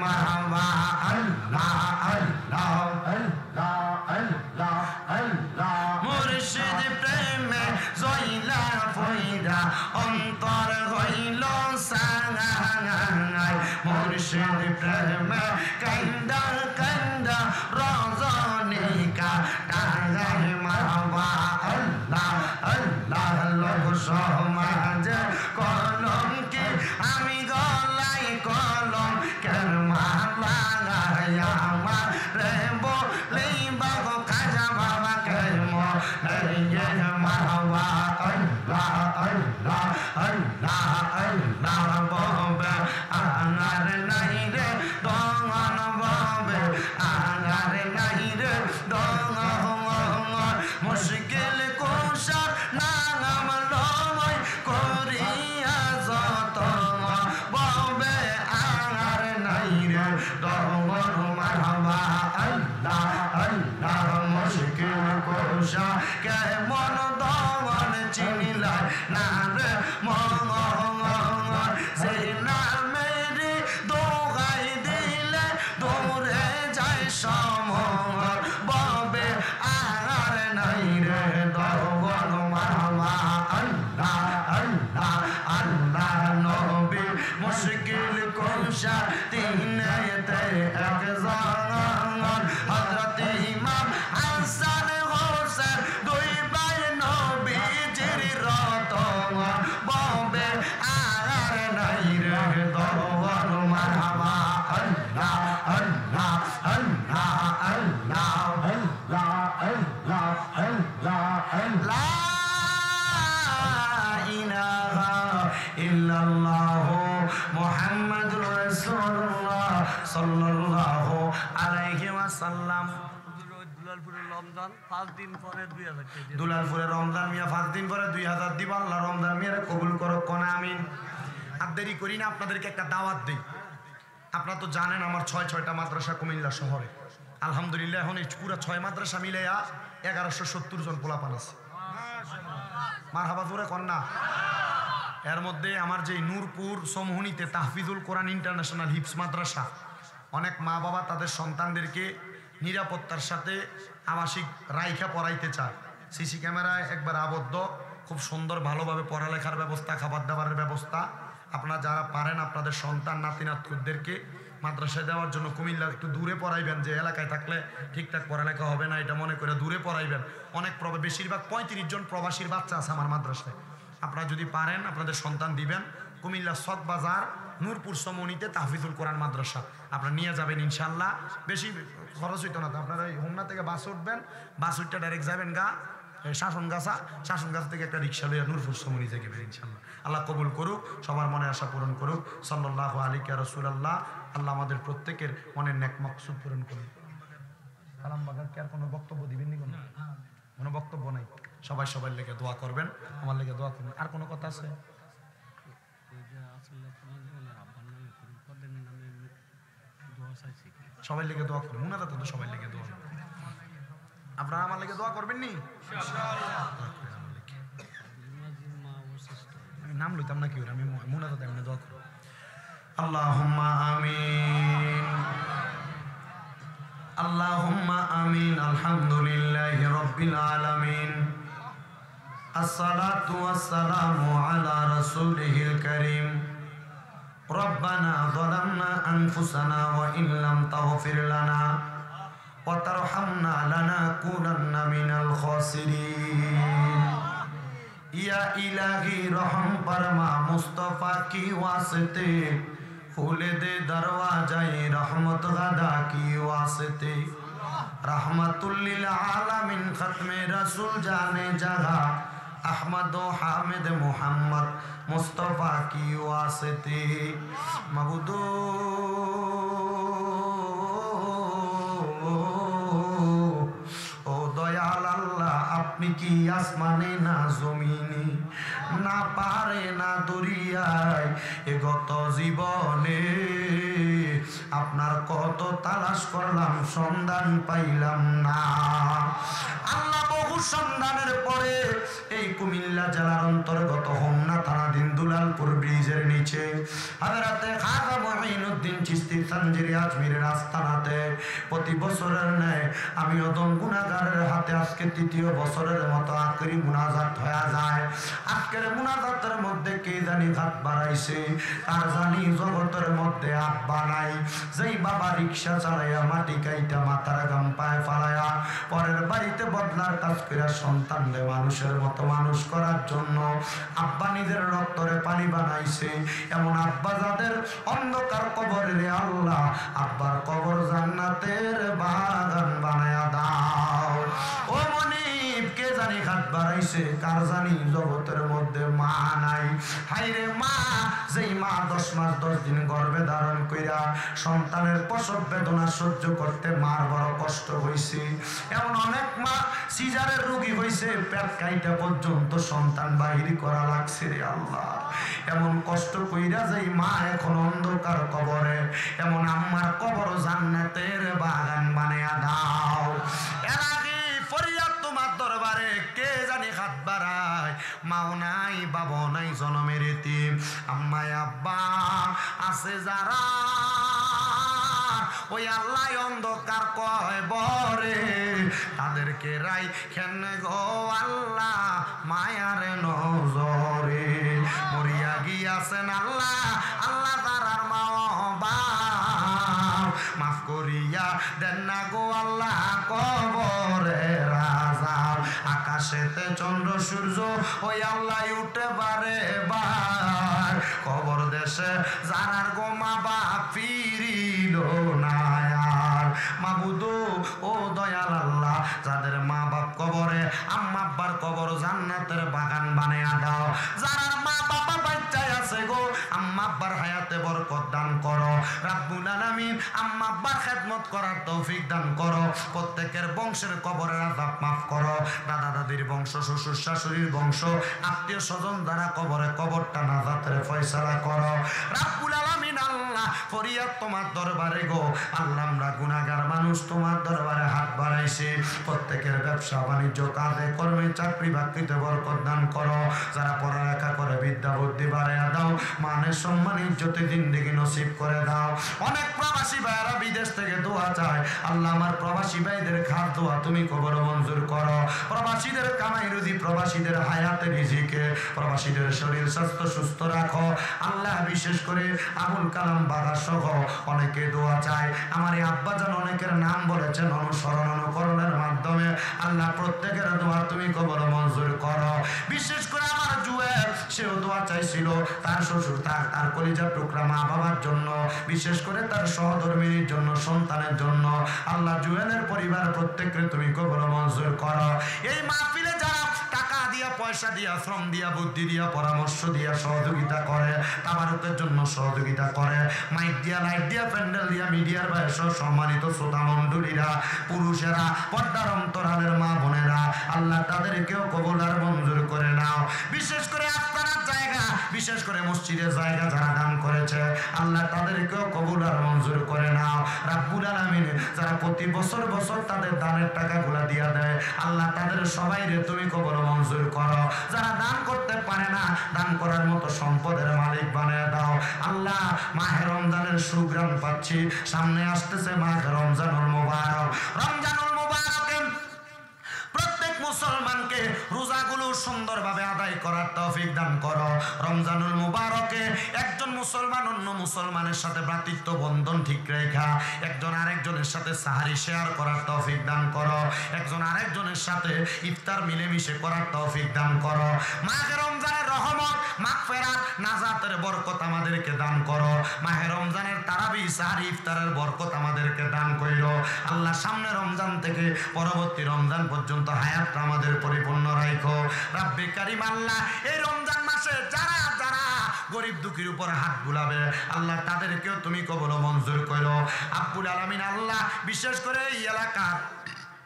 মারহাবা। আল্লাহ আল্লাহ আল্লাহ আল্লাহ আল্লাহ মুর্শিদ প্রেমে জইলা ফইরা অন্তর হইল সাঙ্গাই। মুর্শিদ প্রেমে কান্দা কান্দা রজনীকা টাঙ্গাই মারহাবা। আল্লাহ আল্লাহ লোক সমাজে কলঙ্কি আমি গলাই কলম কেন মালা গায়া মারে বলি বাগ খাজা বাবা কেমনে মারহাবা। আল্লাহ আল্লাহ আল্লাহ আল্লাহ ববে আনার নাই রে দঙ্গন ববে আনার নাই রে দঙ্গন মুশকিল কুশার নাম লয় করিয়া যত ববে আনার নাই রে দঙ্গন মারহাবা। আল্লাহ আল্লাহ মুশকিল কুশার কেমন দমন চিনিলাই না রে মঙ্গল সেই নামের দোহাই দিলে দৌড়ে যায় সমল ববে আর নাই রে দগন মারহাবা। আল্লাহ আল্লাহ আল্লাহ নবী মুশকিল কুশা তিনেতে একজন হযরত ইমাম হাসান হোসেন দুই ভাই নবী সাল্লাম। দুলালপুরে রমজান মিয়া 5 দিন পরে 2000 দিব। আল্লাহ রমজান মিয়ারে কবুল করো, কোন আমিন। আর দেরি করি না, আপনাদেরকে একটা দাওয়াত দিই। আপনারা তো জানেন আমার 6টা মাদ্রাসা কুমিল্লা শহরে। আলহামদুলিল্লাহ এখন এই পুরো 6 মাদ্রাসা মিলাইয়া 1170 জন পোলাপান আছে। মারহাবা জোরে কন্যা। এর মধ্যে আমার যে নূরপুর সমহুনিতে তাহফিজুল কোরআন ইন্টারন্যাশনাল হিপস মাদ্রাসা, অনেক মা বাবা তাদের সন্তানদেরকে নিরাপত্তার সাথে আবাসিক রাইখা পড়াইতে চায়। সিসি ক্যামেরায় একবার আবদ্ধ, খুব সুন্দর ভালোভাবে পড়ালেখার ব্যবস্থা, খাবার দাবারের ব্যবস্থা। আপনারা যারা পারেন আপনাদের সন্তান নাতি নাতকুদেরকে মাদ্রাসায় দেওয়ার জন্য কুমিল্লা একটু দূরে পড়াইবেন। যে এলাকায় থাকলে ঠিকঠাক পড়ালেখা হবে না এটা মনে করে দূরে পড়াইবেন। অনেক বেশিরভাগ 35 জন প্রবাসীর বাচ্চা আছে আমার মাদ্রাসায়। আপনারা যদি পারেন আপনাদের সন্তান দিবেন। কুমিল্লা সক বাজার নূরপুর সমনিতে তাহফিজুল কোরআন মাদ্রাসা আপনারা নিয়ে যাবেন ইনশাল্লাহ। বেশি খরচ হইতো না। আপনারা হোমনা থেকে বাস উঠবেন, বাস উঠতে ডাইরেক্ট যাবেন শাসনগাছা থেকে একটা রিক্সা লইয়া নূরপুর সমনি থেকে ইনশাল্লাহ। আল্লাহ কবুল করুক, সবার মনে আশা পূরণ করুক। সাল্লাল্লাহু আলাইহি রাসূলুল্লাহ। আল্লাহ আমাদের প্রত্যেকের মনের নেক মাকসুদ পূরণ করুন। আলমবাগার কি আর কোনো বক্তব্য দিবেন নি? কোনো বক্তব্য নাই। সবাই লেগে দোয়া করবেন, আমার লেগে দোয়া করবেন। আর কোনো কথা আছে? সবাই লেগে দোয়া করবেন। মুনাদা তো সবাই লেগে দোয়া করবেন। আপনারা আমার লেগে দোয়া করবেন নি? আমি নাম লইতাম না কি, আমি মুনাদা এমনি দোয়া করব। আল্লাহুম্মা আমিন, আল্লাহুম্মা আমিন। আলহামদুলিল্লাহি রাব্বিল আলামিন। আসসালাতু ওয়াসসালামু আলা রাসূলিহিল কারীম। রব্বানা যালামনা আনফুসানা ওয়া ইন লাম তাগফির লানা ওয়া তারহামনা লানাকুনান্না মিনাল খাসিরিন। ইয়া ইলাহি রহম ফরমা মুস্তাফা কি ওয়াসিতে, খুলে দে দরওয়াজায়ে রহমত গাদা কি ওয়াসিতে। रहमतुल लिल आलमीन खत्मे रसूल जाने जगह अहमद हामिद मुहम्मद मुस्तफ़ा की वास्ते। मबूदो ओ दयाल अल्लाह अपनी की आसमाने ना जमीने ना पारे ना दरियाय ए गत जीवने আপনার কত তালাশ করলাম সন্ধান পাইলাম না। আল্লাহ বহু সন্ধানের পরে এই কুমিল্লা জেলার অন্তর্গত হোমনা থানাধীন দুলালপুর ব্রিজের নিচে হযরতে খাজা মুঈনুদ্দিন চিশতি তানজিরি আজমিরের আস্তানাতে প্রতি বছরের ন্যায় আমি অদম গুনাহগারের হাতে আজকে ৩য় বছরের মতো আখেরি মুনাজাত হয়ে যায়। আজকের মুনাজাতের মধ্যে কে জানি হাত বাড়াইছে, কার জানি জগতের মধ্যে আব্বা নাই। যেই বাবা রিক্সা চালাইয়া মাটি কাইটা মাথার গাম পায়ে ফালাইয়া পরের বাড়িতে বদলার কাজ করে সন্তানদের মানুষের মতো মানুষ করার জন্য আব্বা নিজের রক্তরে পানি বানাইছে, এমন আব্বা যাদের অন্ধকার কবরে রে আল্লাহ আব্বার কবর জান্নাতের বাগান বানায়া দাও। ও মনিব কে জানি হাত বাড়াইছে, কার জানি জগতের মধ্যে মা নাই। হাইরে মা, যেই মা 10 মাস 10 দিন গর্ভে ধারণ কইরা সন্তানের প্রসব বেদনা সহ্য করতে মার বড় কষ্ট হইছে। এমন অনেক মা সিজারের রোগী হইছে, পেট কাইটা পর্যন্ত সন্তান বাহির করা লাগছে রে আল্লাহ। এমন কষ্ট কইরা যেই মা এখন অন্ধকার কবরে, এমন আম্মার কবর জান্নাতের বাগান বানায়া দাও। এর আগে ফরিয়াদ তোমার দরবারে কে জানি হাত বাড়ায়, মাও নাই বাবা নাই জনমের এতিম, আম্মায় আব্বা আছে যারা ওই আল্লাহ অন্ধকার কয় বরে তাদেরকে রাই খেন গো আল্লাহ মায়ার নজরে। মরিয়া গিয়াছেন আল্লাহ আল্লাহ তারার মা বাপ, মাফ করিয়া দেন না গো আল্লাহ কবরে রাজা। আকাশেতে চন্দ্র সূর্য ওই আল্লাহ উঠে বারে বার, কবর দেশে যারার গো মা বাপ ফিরিল না আর। মাবুদু ও দয়াল আল্লাহ, যাদের মা বাপ কবরে, আম্মা আব্বার কবর জান্নাতের বাগান বানায়া দাও। যারা মা বাবা বাচ্চায় আছে গো, আম্মা আব্বার হায়াতে বরকত দান করো রাব্বুল আলামিন। আম্মা আব্বার খেদমত করার তৌফিক দান করো। প্রত্যেকের বংশের কবরের আযাব মাফ করো। দাদা দাদির বংশ, শ্বশুর শাশুড়ির বংশ, আত্মীয় স্বজন যারা কবরে, কবরটা নাজাতের ফয়সালা করো রাব্বুল আলামিন। আল্লাহ ফরিয়াদ তোমার দরবারে গো আল্লাহ, আমরা গুনাহগার মানুষ তোমার দরবারে হাত বাড়াইছি। প্রত্যেকের ব্যবসা বাণিজ্য, কাজে কর্মে, চাকরি বাকরিতে বরকত দান করো। যারা পড়ালেখা করে বিদ্যা বুদ্ধি বাড়াইয়া দাও। মানের সম্মান ইজ্জতে জিন্দেগি নসিব করে দাও। অনেক প্রবাসী ভাইয়েরা বিদেশ থেকে দোয়া চায় আল্লাহ, আমার প্রবাসী ভাইদের খাত দোয়া তুমি কবর মঞ্জুর করো। প্রবাসীদের কামাই রুজি, প্রবাসীদের হায়াতে রিজিকে, প্রবাসীদের শরীর স্বাস্থ্য সুস্থ রাখো আল্লাহ। বিশেষ করে আবুল কালাম বাবা সহ অনেকে দোয়া চায়। আমার এই আব্বাজান অনেকের নাম বলেছেন অনুসরণ অনুকরণের মাধ্যমে আল্লাহ, প্রত্যেকের দোয়া তুমি কবর মঞ্জুর করো। বিশেষ করে আমার জুয়েল, সেও দোয়া চাইছিল তার শ্বশুর, তার কলিজার টুকরা মা বাবার জন্য, বিশেষ করে তার সহধর্মিনীর জন্য, সন্তানের জন্য। আল্লাহ জুয়েলের পরিবার প্রত্যেককে তুমি কবর মঞ্জুর করো। এই মাহফিলে যারা টাকা দিয়া, পয়সা দিয়া, শ্রম দিয়া, বুদ্ধি দিয়া, পরামর্শ দিয়া সহযোগিতা করে, তাবারুকের জন্য সহযোগিতা করে, মাইক দিয়া, লাইট দিয়া, প্যান্ডেল দিয়া, মিডিয়ার বয়স, সম্মানিত শ্রোতা মণ্ডলীরা, পুরুষেরা, পর্দার অন্তরালের মা বোনেরা, আল্লাহ তাদেরকেও কবুল আর মঞ্জুর করে নাও। বিশেষ করে আস্তানার জায়গা, বিশেষ করে মসজিদের জায়গা যারা দান করেছে আল্লাহ তাদেরকেও কবুল আর মঞ্জুর করে নাও রাব্বুল আলামিন। যারা প্রতি বছর বছর তাদের দানের টাকাগুলা দিয়া দেয় আল্লাহ, তাদের সবাইরে তুমি কবুল মঞ্জুর করো। যারা দান করতে পারে না, দান করার মতো সম্পদের মালিক বানিয়ে দাও আল্লাহ। মাহে রমজানের সুগ্রাম পাচ্ছি, সামনে আসতেছে মাহে রমজানুল মুবারক। রমজানুল মুবারকে প্রত্যেক মুসলমানকে রোজাগুলো সুন্দরভাবে আদায় করার তৌফিক দান করো। রমজানুল মুবারকে একজন মুসলমান অন্য মুসলমানের সাথে ভ্রাতৃত্ব বন্ধন ঠিক রেখা, একজন আরেকজনের সাথে সাহারি শেয়ার করার তৌফিক দান করো। একজন আরেকজনের সাথে ইফতার মিলেমিশে করার তৌফিক দান করো। মাহে রমজানের রহমত, মাগফিরাত, নাজাতের বরকত আমাদেরকে দান করো। মাহে রমজানের তারাবি, সাহারি, ইফতারের বরকত আমাদেরকে দান কইরো আল্লাহ। সামনে রমজান থেকে পরবর্তী রমজান পর্যন্ত হায়াতটা আমাদের পরিপূর্ণ রাখো রাব্বে কারীম। আল্লাহ এই রমজান মাসে যারা যারা গরিব দুঃখীর উপর হাত বুলাবে আল্লাহ, তাদেরকেও তুমি কবুল মঞ্জুর করো আব্বুল আলামিন। আল্লাহ বিশেষ করে এই এলাকার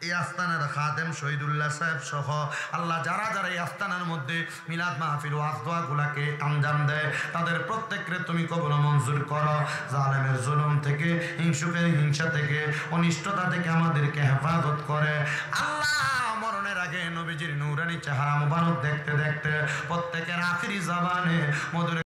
এই আস্তানার খাদেম শহীদুল্লাহ সাহেব সহ আল্লাহ যারা যারা এই আস্তানার মধ্যে মিলাদ মাহফিল ওয়াজ দোয়াগুলাকে আঞ্জাম দেয় তাদের প্রত্যেককে তুমি কবুল মঞ্জুর করো। জালেমের জুলুম থেকে, হিংসুকের হিংসা থেকে, অনিষ্টতা থেকে আমাদেরকে হেফাজত করে আল্লাহ। মরণের আগে নবীজির নূরানি চেহারা মুবারক দেখতে দেখতে প্রত্যেকের আখিরি জবানে মধুর